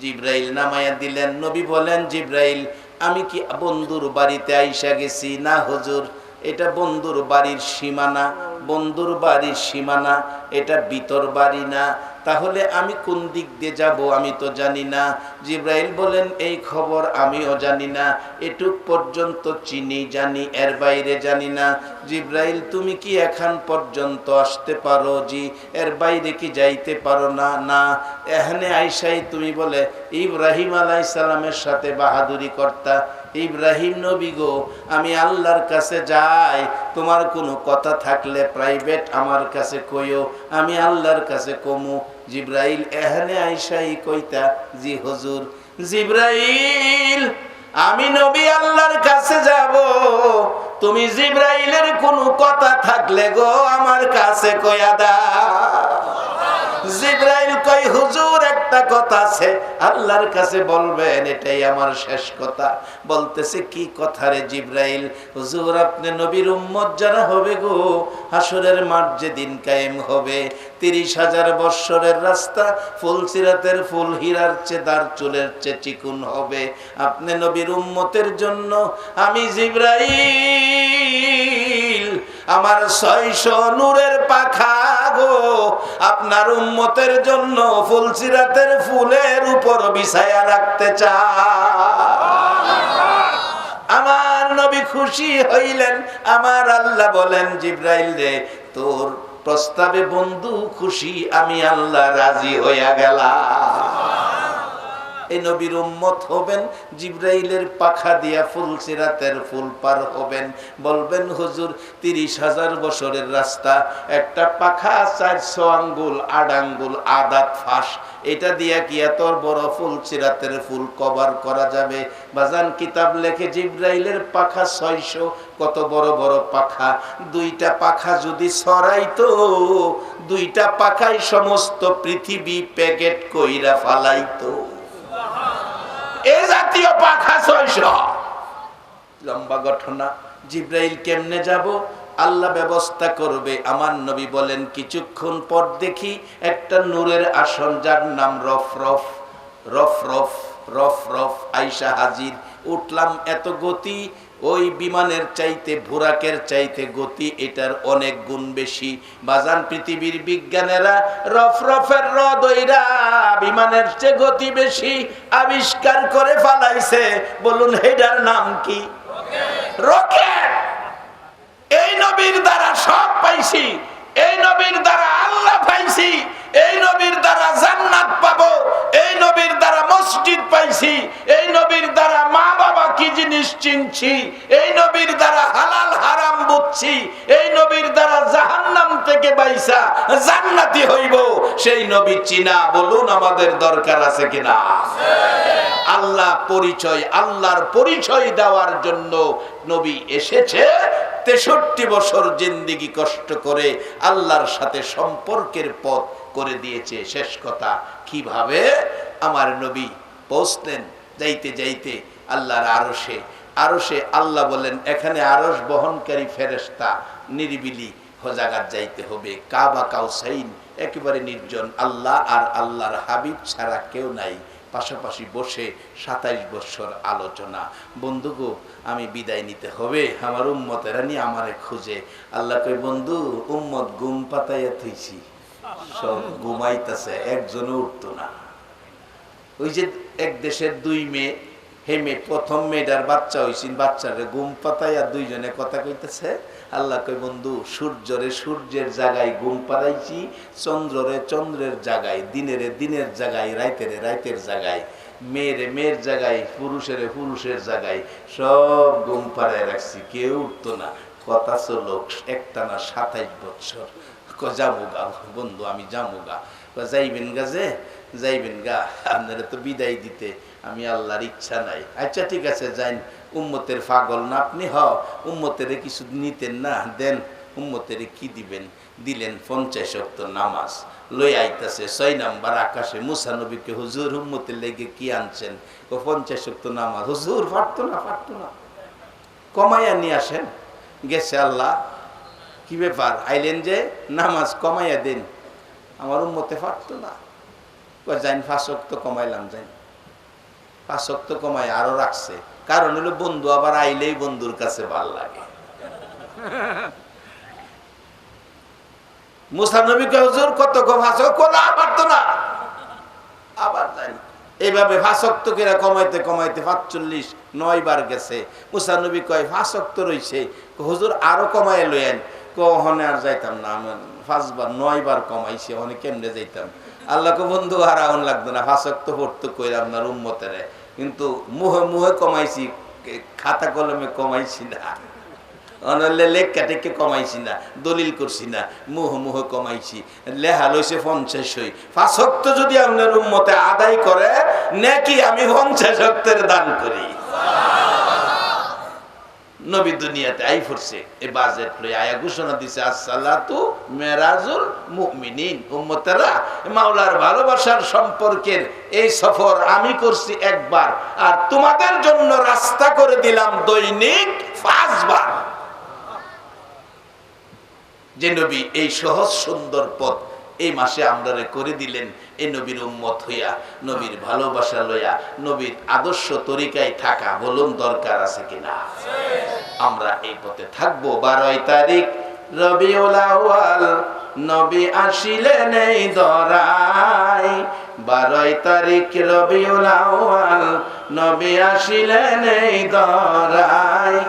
জিবরাইল নামাইয়া দিলেন। নবী বলেন, জিবরাইল, আমি কি বন্ধুর বাড়িতে আইসা গেছি? না হুজুর, এটা বন্ধুর বাড়ির সীমানা, বন্ধুর বাড়ির সীমানা, এটা ভিতর বাড়ি না। তাহলে আমি কোন দিক দিয়ে যাব আমি তো জানি না। জিব্রাইল বলেন এই খবর আমিও জানি না, এটুক পর্যন্ত চিনি জানি, এর বাইরে জানি না। জিব্রাইল তুমি কি এখন পর্যন্ত আসতে পারো? জি। এর বাইরে কি যাইতে পারো না? না। এখানে আইসাই তুমি বলে ইব্রাহিম আলাইহিস সালামের সাথে বাহাদুরি করতা। ইব্রাহিম নবী গো, আমি আল্লাহর কাছে যাই, তোমার কোনো কথা থাকলে প্রাইভেট আমার কাছে কইও, আমি আল্লাহর কাছে কমু। জিব্রাইল এখানে আইসাই কইতা জি হুজুর। জিব্রাইল আমি নবী আল্লাহর কাছে যাব, তুমি জিব্রাইলের কোনো কথা থাকলে গো আমার কাছে কইয়া দাও। জিব্রাইল কই হুজুর একটা কথা আছে, আল্লাহর কাছে বলবেন, এটাই আমার শেষ কথা। বলতেছে কি কথা রে জিব্রাইল? হুজুর আপনি নবীর উম্মত যারা হবে গো, হাসরের মাঠ যেদিন কায়েম হবে, 30,000 বৎসরের রাস্তা ফুলসিরাতের ফুল হীরার চেয়ে দার চুলের চেয়ে চিকুন হবে। আপনি নবীর উম্মতের জন্য আমি জিব্রাইল আমার 600 নূরের পাখা গো আপনার উম্মতের জন্য ফুলসিরাতের ফুলের উপর বিছায়া রাখতে চাই। আমার নবী খুশি হইলেন। আমার আল্লাহ বলেন জিব্রাইল রে, তোর প্রস্তাবে বন্ধু খুশি, আমি আল্লাহ রাজি হইয়া গেলাম। এই নবীর উম্মত হবেন, জিব্রাইলের পাখা দিয়া ফুলসিরাতের ফুল পার হবেন। বলবেন হুজুর 30,000 বছরের রাস্তা, একটা পাখা 400 আঙ্গুল 8 আঙ্গুল আদাত ফাঁস, এটা দিয়া কি এত বড় ফুলসিরাতের ফুল কভার করা যাবে? বাজান কিতাব লেখে জিব্রাইলের পাখা 600, কত বড় বড় পাখা। 2টা পাখা যদি ছড়াইতো, 2টা পাখাই সমস্ত পৃথিবী প্যাকেট কইরা ফালাইতো। এই জাতীয় পাখা 600। লম্বা ঘটনা। জিব্রাইল কেমনে যাব? আল্লাহ ব্যবস্থা করবে। আমার নবী বলেন কিছুক্ষণ পর দেখি একটা নূরের আসন, যার নাম রফরফ। রফরফ রফরফ আইসা হাজির। উঠলাম, এত গতি, ওই বিমানের চাইতে বুরাকের চাইতে গতি এটার অনেক গুণ বেশি। বাজান পৃথিবীর বিজ্ঞানীরা রফরফের রদইরা বিমানের চেয়ে গতি বেশি আবিষ্কার করে ফেলাইছে। বলুন এটার নাম কি? রকেট। এই নবীর দ্বারা সব পাইছি, এই নবীর দ্বারা আল্লাহ পাইছি, এই নবীর দ্বারা জান্নাত পাবো, এই নবীর দ্বারা মসজিদ পাইছি, এই নবীর দ্বারা মা বাবা কি জিনিস চিনছি, এই নবীর দ্বারা হালাল হারাম বুঝছি, এই নবীর দ্বারা জাহান্নাম থেকে বাইসা জান্নাতি হইব। সেই নবী চিনা বলুন আমাদের দরকার আছে কিনা? আল্লাহ পরিচয়, আল্লাহর পরিচয় দেওয়ার জন্য নবী এসেছে। 63 বছর জিন্দেগি কষ্ট করে আল্লাহর সাথে সম্পর্কের পথ করে দিয়েছে। শেষ কথা, কিভাবে আমার নবী পৌঁছলেন? যাইতে যাইতে আল্লাহর আরশে, আরশে আল্লাহ বলেন এখানে আরশ বহনকারী ফেরেশতা, নিরিবিলি জায়গায় যাইতে হবে। কাবা কাউসাইন, একেবারে নির্জন, আল্লাহ আর আল্লাহর হাবিব ছাড়া কেউ নাই। পাশাপাশি বসে 27 বছর আলোচনা। বন্ধুগো আমি বিদায় নিতে হবে, আমার উম্মতেরা নিয়ে আমারে খুঁজে। আল্লাহ কই বন্ধু উম্মত ঘুম পাতাইয়া থইছি, সব ঘুমাইতেছে, একজনও উঠতো না। ওই যে এক দেশের 2 মেয়ে, হে মেয়ে প্রথম মেয়েটার বাচ্চা হয়েছিল, বাচ্চারে ঘুম পাতাইয়া 2 জনে কথা কইতেছে। আল্লাহ কই বন্ধু সূর্যরে সূর্যের জায়গায় ঘুম পাড়াইছি, চন্দ্ররে চন্দ্রের জায়গায়, দিনেরে দিনের জায়গায়, রাইতেরে রাইতের জায়গায়, মেয়েরে মেয়ের জায়গায়, পুরুষেরে পুরুষের জায়গায়, সব ঘুম পাড়ায় রাখছি, কেউ উঠতো না। কথা চলো একটানা 27 বছর। যাবো গা বন্ধু, আমি যাবো গা। যাইবেন গা? যে যাইবেন গা, আপনারা তো বিদায় দিতে, আমি আল্লাহর ইচ্ছা নাই। আচ্ছা ঠিক আছে যাইন, উম্মতের পাগল না আপনি? উম্মতের কিছু নিতেন না, দেন। উম্মতের কি দিবেন? দিলেন 50 ওয়াক্ত নামাজ। লই আইতাছে 6 নাম্বার আকাশে মুসা নবীকে, হুজুর উম্মতের লেগে কি আনছেন? ও 50 ওয়াক্ত নামাজ। হুজুর পারতো না, পারতো না, কমাইয়া নিয়ে আসেন। গেছে আল্লাহ, কি ব্যাপার আইলেন যে, নামাজ কমাইয়া দেন, আমার উম্মতে পারতো না। যাইন 5 ওয়াক্ত কমাইলাম, যাইন 5 ওয়াক্ত কমাই আরো রাখছে। কারণ হলো বন্ধু আবার আইলেই বন্ধুর কাছে ভাল লাগে। মুসা নবী কয় হুজুর কত গো ফাঁসক কোলা পারতো না, আবার যাই এইভাবে ফাঁসক্ত করে কমাইতে কমাইতে 45 9 বার গেছে। মুসা নবী কয় ফাঁসক্ত রইছে, হুজুর আরো কমায় লইয়েন। কখনে আর যাইতাম না, আমি 5 বার 9 বার কমাইছি, ওখানে কেমনে যাইতাম। আল্লাহকে বন্ধু আর আউন লাগতো না, ফাঁসক্ত পড়তো কইরা আপনার উম্মতেরে, কিন্তু মুহে মুহে কমাইছি, খাতা কলমে কমাইছি না, অনলে লেখা টেকে কমাইছি না, দলিল করছি না, মুহ মুহ কমাইছি। লেহা লইছে 50 হই। 5 ওয়াক্ত যদি আপনার উম্মতে আদায় করে নাকি আমি 50 ওয়াক্তের দান করি। নবী দুনিয়াতে আই পড়ছে, এই বাজেট লই আয়া ঘোষণা দিছে আসসালাতু মেরাজুল মুমিনিন। উম্মতেরা, মাওলার ভালোবাসার সম্পর্কের এই সফর আমি করছি একবার, আর তোমাদের জন্য রাস্তা করে দিলাম দৈনিক 5 বার। যে নবী এই সহজ সুন্দর পথ এই মাসে আমরা করে দিলেন, এই নবীর উম্মত হইয়া, নবীর ভালোবাসা লইয়া, নবীর আদর্শ তরিকায় থাকা বলুন দরকার আছে কিনা? আমরা এই পথে থাকবো। 12 তারিখ রবিউল আউয়াল নবী আসিলেন এই ধরায়। 12 তারিখ রবিউল আউয়াল নবী আসিলেন এই ধরায়।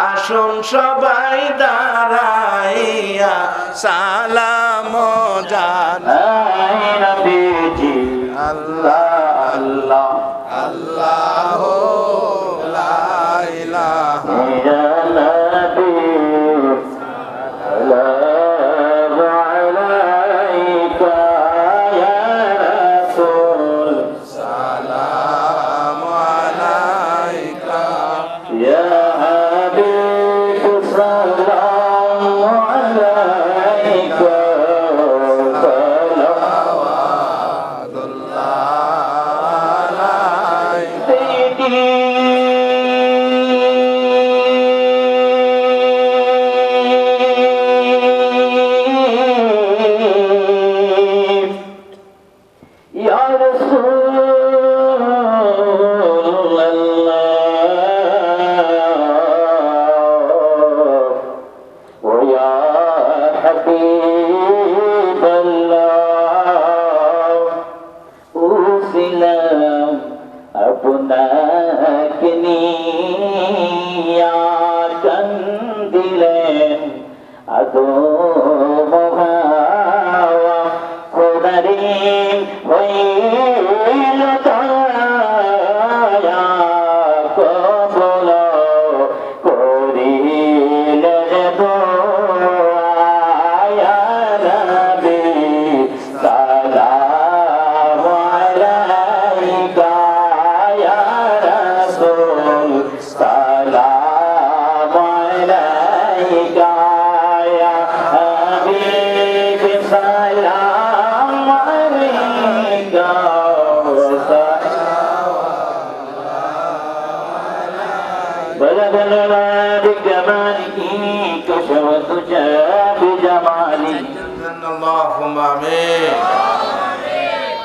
আসুন সবাই দাঁড়াইয়া সালাম জানাই নবীজি। আল্লাহ আল্লাহ আল্লাহ লা ইলাহা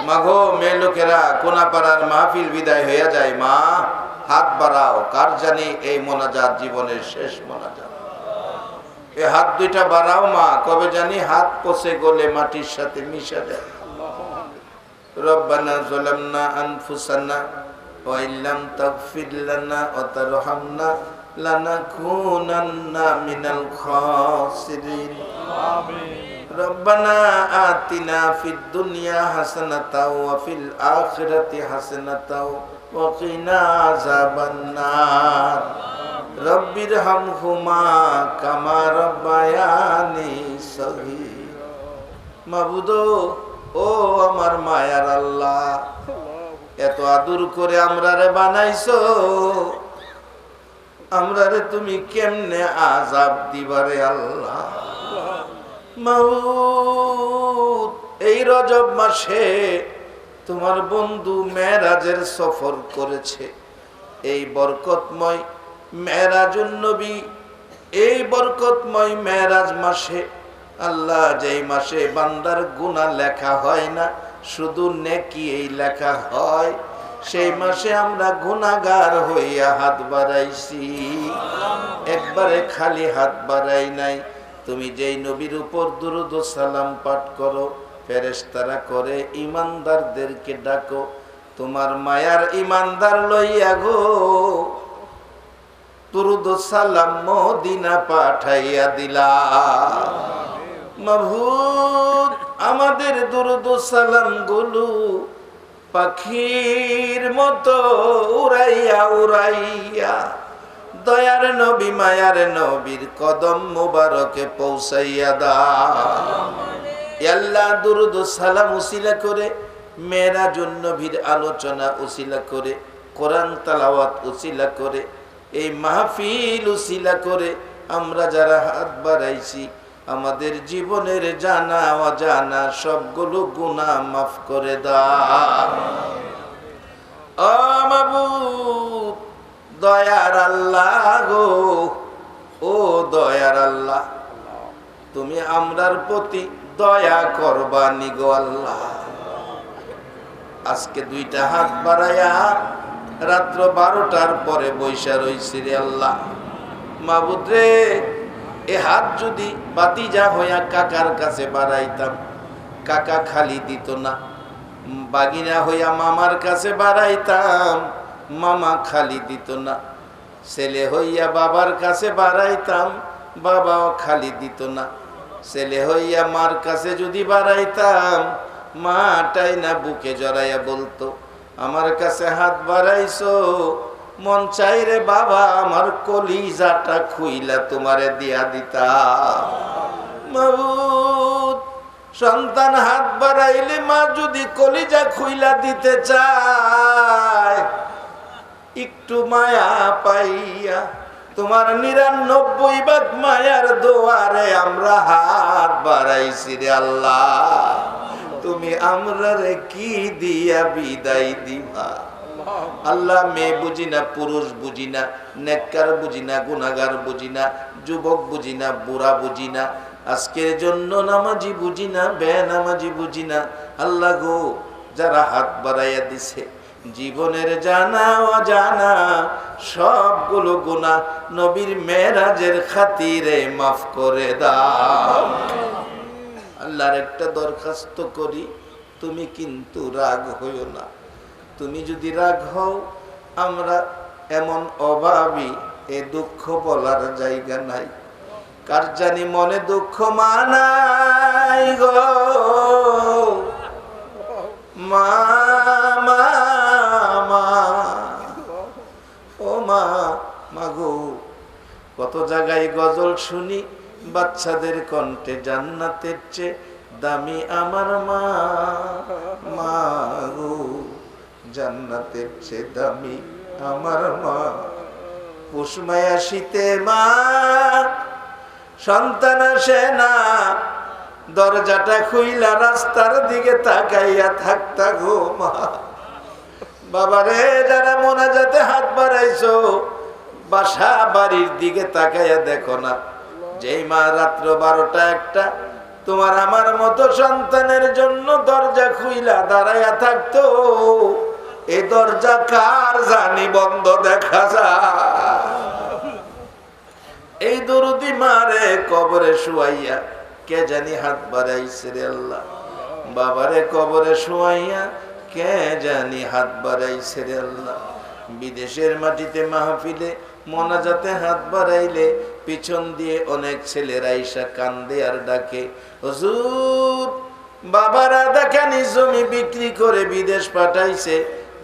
মাগো মেয়ে লোকেরা, কোনাপাড়ার মাহফিল বিদায় হয়ে যায়। মা হাত বাড়াও, কার জানি এই মোনাজাত জীবনের শেষ মোনাজাত। এই হাত দুইটা বাড়াও মা, কবে জানি হাত পচে গলে মাটির সাথে মিশে যায়। রব্বানা যালামনা আনফুসানা ওয়া ইল্লাম তাগফির লানা ওয়া তারহামনা লানাকুনান্না মিনাল খাসিরিন। আমিন। রব্বানা আতিনা ফিদ দুনিয়া হাসানাতাও ওয়া ফিল আখিরাতি হাসানাতাও ওয়া কিনা আযাবান নার। রব্বিরহামহুমা কামা রাব্বায়ানি সগীর। মাবুদো, ও আমার মায়ার আল্লাহ, এত আদর করে আমরারে বানাইছো, আমরারে তুমি কেমনে আযাব দিবারে আল্লাহ। মাউত, এই রজব মাসে তোমার বন্ধু মেরাজের সফর করেছে। এই বরকতময় মেরাজুন নবী, এই বরকতময় মেরাজ মাসে আল্লাহ, যেই মাসে বান্দার গুনাহ লেখা হয় না, শুধু নেকি এই লেখা হয়, সেই মাসে আমরা গুনাহগার হইয়া হাত বাড়াইছি। একবারে খালি হাত বাড়াই নাই, তুমি যেই নবীর উপর দুরূদ ও সালাম পাঠ করো, ফেরেশতারা করে ঈমানদারদেরকে ডাকো, তোমার মায়ার ঈমানদার লইয়া গো দুরূদ ও সালাম মদিনা পাঠাইয়া দিলা। মাবুদ, আমাদের দুরূদ ও সালাম গুলো পাখির মতো উড়াইয়া উড়াইয়া দয়ার নবী মায়ার নবীর কদম মুবারকে পৌঁছাইয়া দাও। আল্লাহ, দুরূদ ও সালাম উসিলা করে, মেরাজুন নবীর আলোচনা উসিলা করে, কোরআন তেলাওয়াত উসিলা করে, এই মাহফিল উসিলা করে আমরা যারা হাত বাড়াইছি, আমাদের জীবনের জানা অজানা সবগুলো গুনাহ মাফ করে দাও। ও মাবুদ, দয়ার আল্লাহ গো, ও দয়ার আল্লাহ, তুমি আমরার প্রতি দয়া করবানি গো আল্লাহ। আজকে দুইটা হাত বাড়াইয়া রাত্র 12টার পরে বৈশা রইছি রে আল্লাহ। মাবুদ রে, এ হাত যদি বাতিজা হইয়া কাকার কাছে বাড়াইতাম, কাকা খালি দিত না। বাগিনা হইয়া মামার কাছে বাড়াইতাম, মামা খালি দিত না। ছেলে হইয়া বাবার কাছে বাড়াইতাম, বাবাও খালি দিত না। ছেলে হইয়া মার কাছে যদি বাড়াইতাম, মাটাই না বুকে জড়াইয়া বলতো, আমার কাছে হাত বাড়াইছো, মন চাইরে বাবা আমার কলিজাটা খুইলা তোমারে দিয়া দিতাম। মাবুদ, সন্তান হাত বাড়াইলে মা যদি কলিজা খুইলা দিতে চায়, একটু মায়া পাইয়া তোমার 99 ভাগ মায়ার দোয়ারে আমরা হাত বাড়াইছি রে আল্লাহ। তুমি আমরারে কি দিয়া বিদায় দিবা আল্লাহ? মেয়ে বুঝি না, পুরুষ বুঝি না, নেককার বুঝি না, গুনাহগার বুঝি না, যুবক বুঝি না, বুড়া বুঝি না, আজকের জন্য নামাজি বুঝি না, বেনামাজি বুঝি না। আল্লাহ গো, যারা হাত বাড়াইয়া দিছে, জীবনের জানা অজানা সবগুলো গুনাহ নবীর মেরাজের খাতিরে মাফ করে দাও। আল্লাহর একটা দরখাস্ত করি, তুমি কিন্তু রাগ হইও না। তুমি যদি রাগ হও, আমরা এমন অভাবী, এ দুঃখ বলার জায়গা নাই। কার জানি মনে দুঃখ মানাই গো মা, মা, মা, ও মা, মাগো, কত জায়গায় গজল শুনি বাচ্চাদের কণ্ঠে, জান্নাতের চেয়ে দামি আমার মা, মা গো, জান্নাতের চেয়ে দামি আমার মা। পুষমায়া শীতে মা সন্তান আসে না, দরজাটা খুইলা রাস্তার দিকে তাকাইয়া থাকতা গো মা। বাবারে, যারা মোনাজাতে হাত বাড়াইছো, বাসা বাড়ির দিকে তাকাইয়া দেখো না। যেই মা রাত্র 12টা 1টা তোমার আমার মতো সন্তানের জন্য দরজা খুইলা দাঁড়াইয়া থাকতো, এই দরজা কার জানি বন্ধ দেখা যায়। এই দরদি মারে কবরে শুয়াইয়া কে জানি হাত বাড়াইছে রে আল্লাহ। বাবারে কবরে শুয়াইয়া কে জানি হাত বাড়াইছে রে আল্লাহ। বিদেশের মাটিতে মাহফিলে মোনাজাতে হাত বাড়াইলে পিছন দিয়ে অনেক ছেলেরা আইসা কান্দে আর ডাকে, হুজুর বাবারা দেখেন জমি বিক্রি করে বিদেশ পাঠাইছে,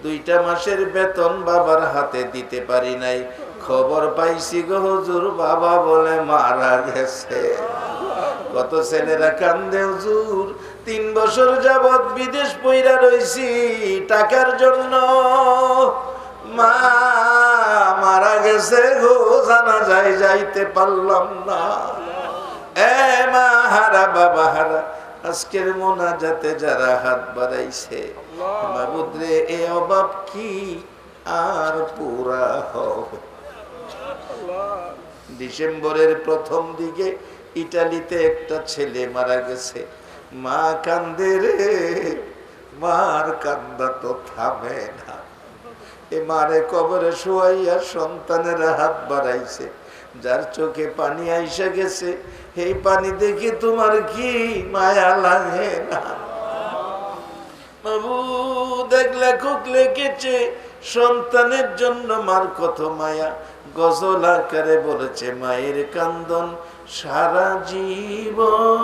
2টা মাসের বেতন বাবার হাতে দিতে পারি নাই, খবর পাইছি গো হুজুর বাবা বলে মারা গেছে। কত ছেলেরা কান্দে, হুজুর 3 বছর যাবৎ বিদেশ পইরা রইছি টাকার জন্য, মা মারা গেছে গো, জানা যায় যাইতে পারলাম না। এ মা হারা, বাবা হারা, আজকের মোনাজাতে যারা হাত বাড়াইছে, মাবুদ রে, এ অভাব কি আর পুরা হবে? ডিসেম্বরের প্রথম দিকে ইটালিতে একটা ছেলে মারা গেছে, মা কান্দে রে, মার কান্দা তো থামে না। এ মারে কবরে শুয়াইয়া সন্তানের হাত বাড়াইছে, যার চোখে পানি আইসা গেছে, এই পানি দেখে তোমার কি মায়া লাগে না? বাবু দেখলে খুব লেগেছে, সন্তানের জন্য মার কত মায়া। গজল আকারে বলেছে, মায়ের কান্দন সারা জীবন,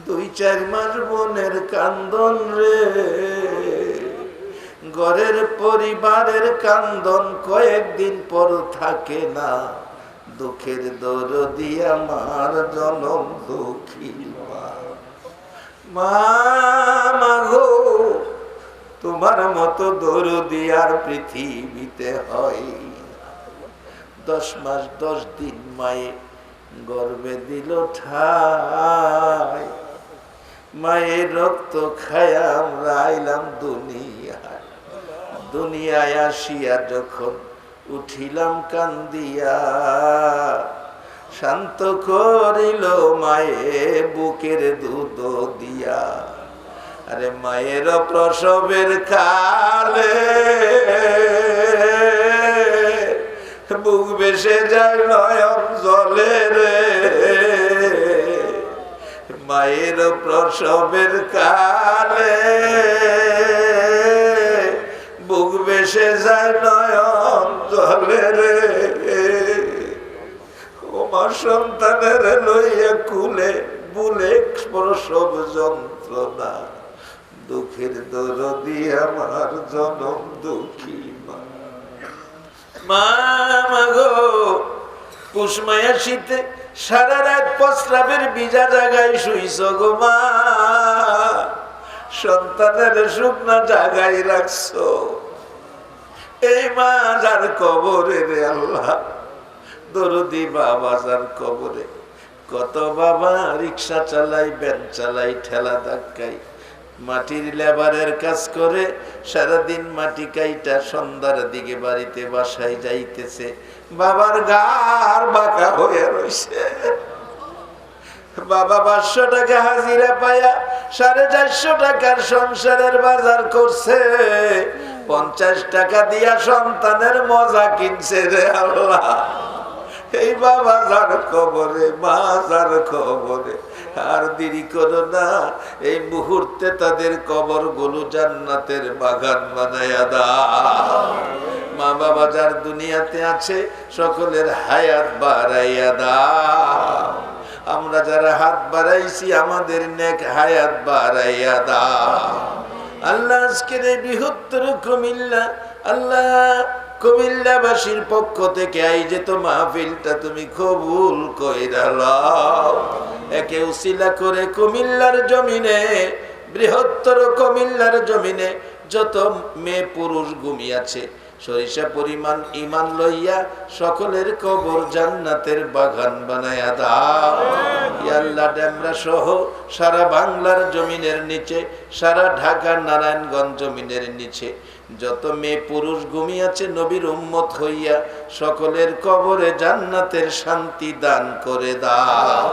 2-4 মাস বোনের কান্দন রে, ঘরের পরিবারের কান্দন কয়েকদিন পর থাকে না, দুঃখের দরদি আমার জনম দুঃখী মা। মা গো, তোমার মতো দরদি আর পৃথিবীতে হয়। 10 মাস 10 দিন মায়ে গর্ভে দিল ঠাই, মায়ের রক্ত খায়া আমরা আইলাম দুনিয়ায়। দুনিয়ায় আসিয়া যখন উঠিলাম কান্দিয়া, শান্ত করিল মায়ে বুকের দুধ দিয়া। আরে মায়ের প্রসবের কালে বুক বেসে যায় নয়ন জলে রে, মায়ের প্রসবের কালে বুক বেসে যায় নয়ন জলে রে। আমার সন্তানের লইয়া কুলে বুলে প্রসব যন্ত্রণা, দুঃখের দরদি আমার জনম দুঃখী মা। মা গো, পুষ মায়া শীতে সারা রাত প্রস্রাবের ভিজা জায়গায় শুইছ গো মা, সন্তানের শুকনা জায়গায় রাখছো। এই মা যার কবরে রে আল্লাহ, দরদি বাবা যার কবরে, কত বাবা রিক্সা চালাই, ভ্যান চালাই, ঠেলা ধাক্কাই, মাটির লেবারের কাজ করে সারাদিন মাটি কাইটা সন্ধ্যার দিকে বাড়িতে বাসায় যাইতেছে, বাবার গার বাঁকা হয়ে রয়েছে। বাবা 500 টাকা হাজিরা পায়া 450 টাকার সংসারের বাজার করছে, 50 টাকা দিয়া সন্তানের মজা কিনছে রে আল্লাহ। এই বাবা যার কবরে, মা যার কবরে, আর দেরি করো না, এই মুহূর্তে তাদের কবর গুলো জান্নাতের বাগান বানায়া দাও। মা বাবা যার দুনিয়াতে আছে সকলের হায়াত বাড়াইয়া দাও। আমরা যারা হাত বাড়াইছি আমাদের নেক হায়াত বাড়াইয়া দাও। আল্লাহ আজকের এই বৃহত্তর কুমিল্লা, আল্লাহ কুমিল্লাবাসীর পক্ষ থেকে আয়োজিত মাহফিলটা তুমি কবুল কইরা লও। একে উসিলা করে কুমিল্লার জমিনে, বৃহত্তর কুমিল্লার জমিনে যত মেয়ে পুরুষ ঘুমিয়াছে, সরিষা পরিমাণ ঈমান লইয়া সকলের কবর জান্নাতের বাগান বানায়া দাও। ইয়া আল্লাহ, ডেমরা সহ সারা বাংলার জমিনের নিচে, সারা ঢাকা নারায়ণগঞ্জ জমিনের নিচে যত মেয়ে পুরুষ ঘুমিয়াছে নবীর উম্মত হইয়া, সকলের কবরে জান্নাতের শান্তি দান করে দাও।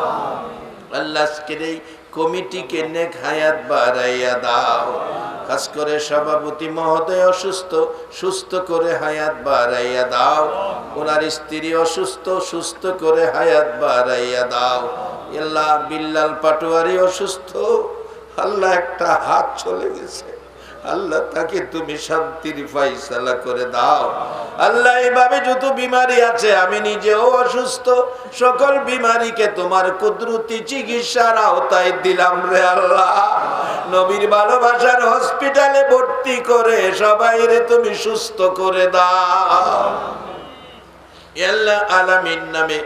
আল্লাহ আজকের এই কমিটিকে নেক হায়াত বাড়াইয়া দাও। খাস করে সভাপতি মহোদয় অসুস্থ, সুস্থ করে হায়াত বাড়াইয়া দাও। ওনার স্ত্রী অসুস্থ, সুস্থ করে হায়াত বাড়াইয়া দাও। আল্লাহ বিল্লাল পাটোয়ারি অসুস্থ, আল্লাহ একটা হাত চলে গেছে, আল্লাহ তাকে তুমি শান্তির ফায়সালা করে দাও। আল্লাহ এইভাবে যত বিমারি আছে, আমি নিজেও অসুস্থ, সকল বিমারিকে তোমার কুদরতি চিকিৎসার আওতায় দিলাম রে আল্লাহ। নবীর ভালোবাসার হসপিটালে ভর্তি করে সবাই রে তুমি সুস্থ করে দাও। আল্লাহ আলামিন নামে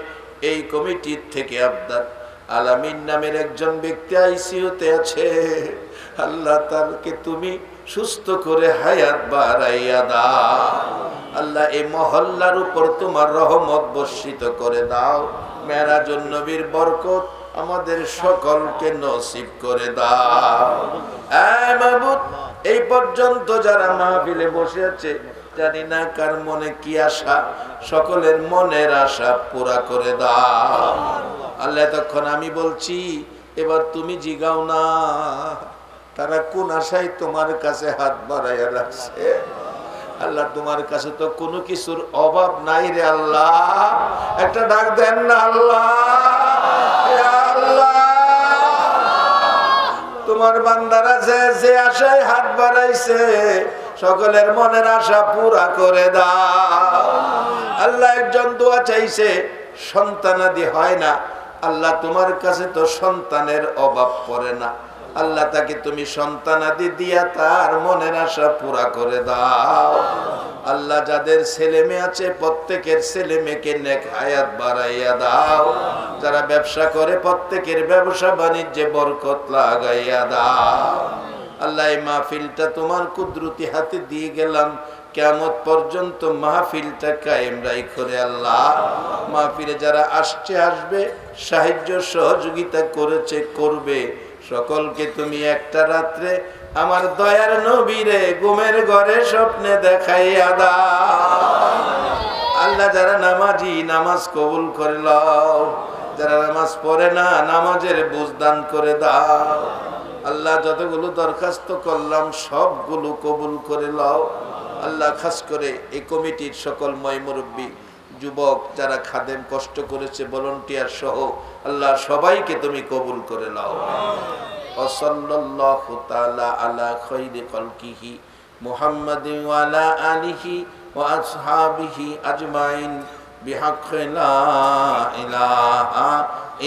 এই কমিটির থেকে আবদার, আলামিন নামের একজন ব্যক্তি আইসিইউতে আছে, আল্লাহ তাকে তুমি সুস্থ করে হায়াত বাড়াইয়া দাও। আল্লাহ এই মহল্লার উপর তোমার রহমত বর্ষিত করে দাও। মেরাজুন নবীর বরকত আমাদের সকলকে নসিব করে দাও। এই মাবুদ, এই পর্যন্ত যারা মাহফিলে বসে আছে, জানি না কার মনে কি আশা, সকলের মনের আশা পুরা করে দাও। আল্লাহ, তখন আমি বলছি, এবার তুমি জিগাও না, তারা কোন আশায় তোমার কাছে হাত বাড়াইয়া রাখছে? আল্লাহ, তোমার কাছে তো কোনো কিছুর অভাব নাই রে আল্লাহ। একটা ডাক দেন না আল্লাহ, ইয়া আল্লাহ। তোমার বান্দারা যে আশায় হাত বাড়াইছে, সকলের মনের আশা পুরা করে দাও আল্লাহ। একজন দোয়া চাইছে, সন্তানাদি হয় না। আল্লাহ, তোমার কাছে তো সন্তানের অভাব পড়ে না। আল্লাহ, তাকে তুমি সন্তানাদি দিয়া তার মনের আশা পুরা করে দাও আল্লাহ। যাদের ছেলে মেয়ে আছে, প্রত্যেকের ছেলে মেয়েকে নেক হায়াত বাড়াইয়া দাও। যারা ব্যবসা করে, প্রত্যেকের ব্যবসা বাণিজ্যে বরকত লাগাইয়া দাও আল্লাহ। এই মাহফিলটা তোমার কুদরতি হাতে দিয়ে গেলাম, কিয়ামত পর্যন্ত মাহফিলটা কায়েম রাখো রে আল্লাহ। মাহফিলে যারা আসছে, আসবে, সাহায্য সহযোগিতা করেছে, করবে, সকলকে তুমি একটা রাত্রে আমার দয়ার নবীরে ঘুমের ঘরে স্বপ্নে দেখাইয়া দাও আল্লাহ। যারা নামাজি, নামাজ কবুল করে লও। যারা নামাজ পড়ে না, নামাজের বুঝ দান করে দাও আল্লাহ। যতগুলো দরখাস্ত করলাম সবগুলো কবুল করে লও আল্লাহ। খাস করে এই কমিটির সকল ময় মুরব্বী, যুবক, যারা খাদেম কষ্ট করেছে, ভলান্টিয়ার সহ আল্লাহ, সবাইকে তুমি কবুল করে নাও। সাল্লাল্লাহু তাআলা আলা খায়রি খালকিহি মুহাম্মাদিন ওয়া আলা আলিহি ওয়া আসহাবিহি আজমাইন বিহাক্কি লা ইলাহা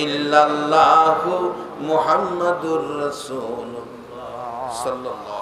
ইল্লাল্লাহু মুহাম্মাদুর রাসূলুল্লাহ সাল্লাল্লাহু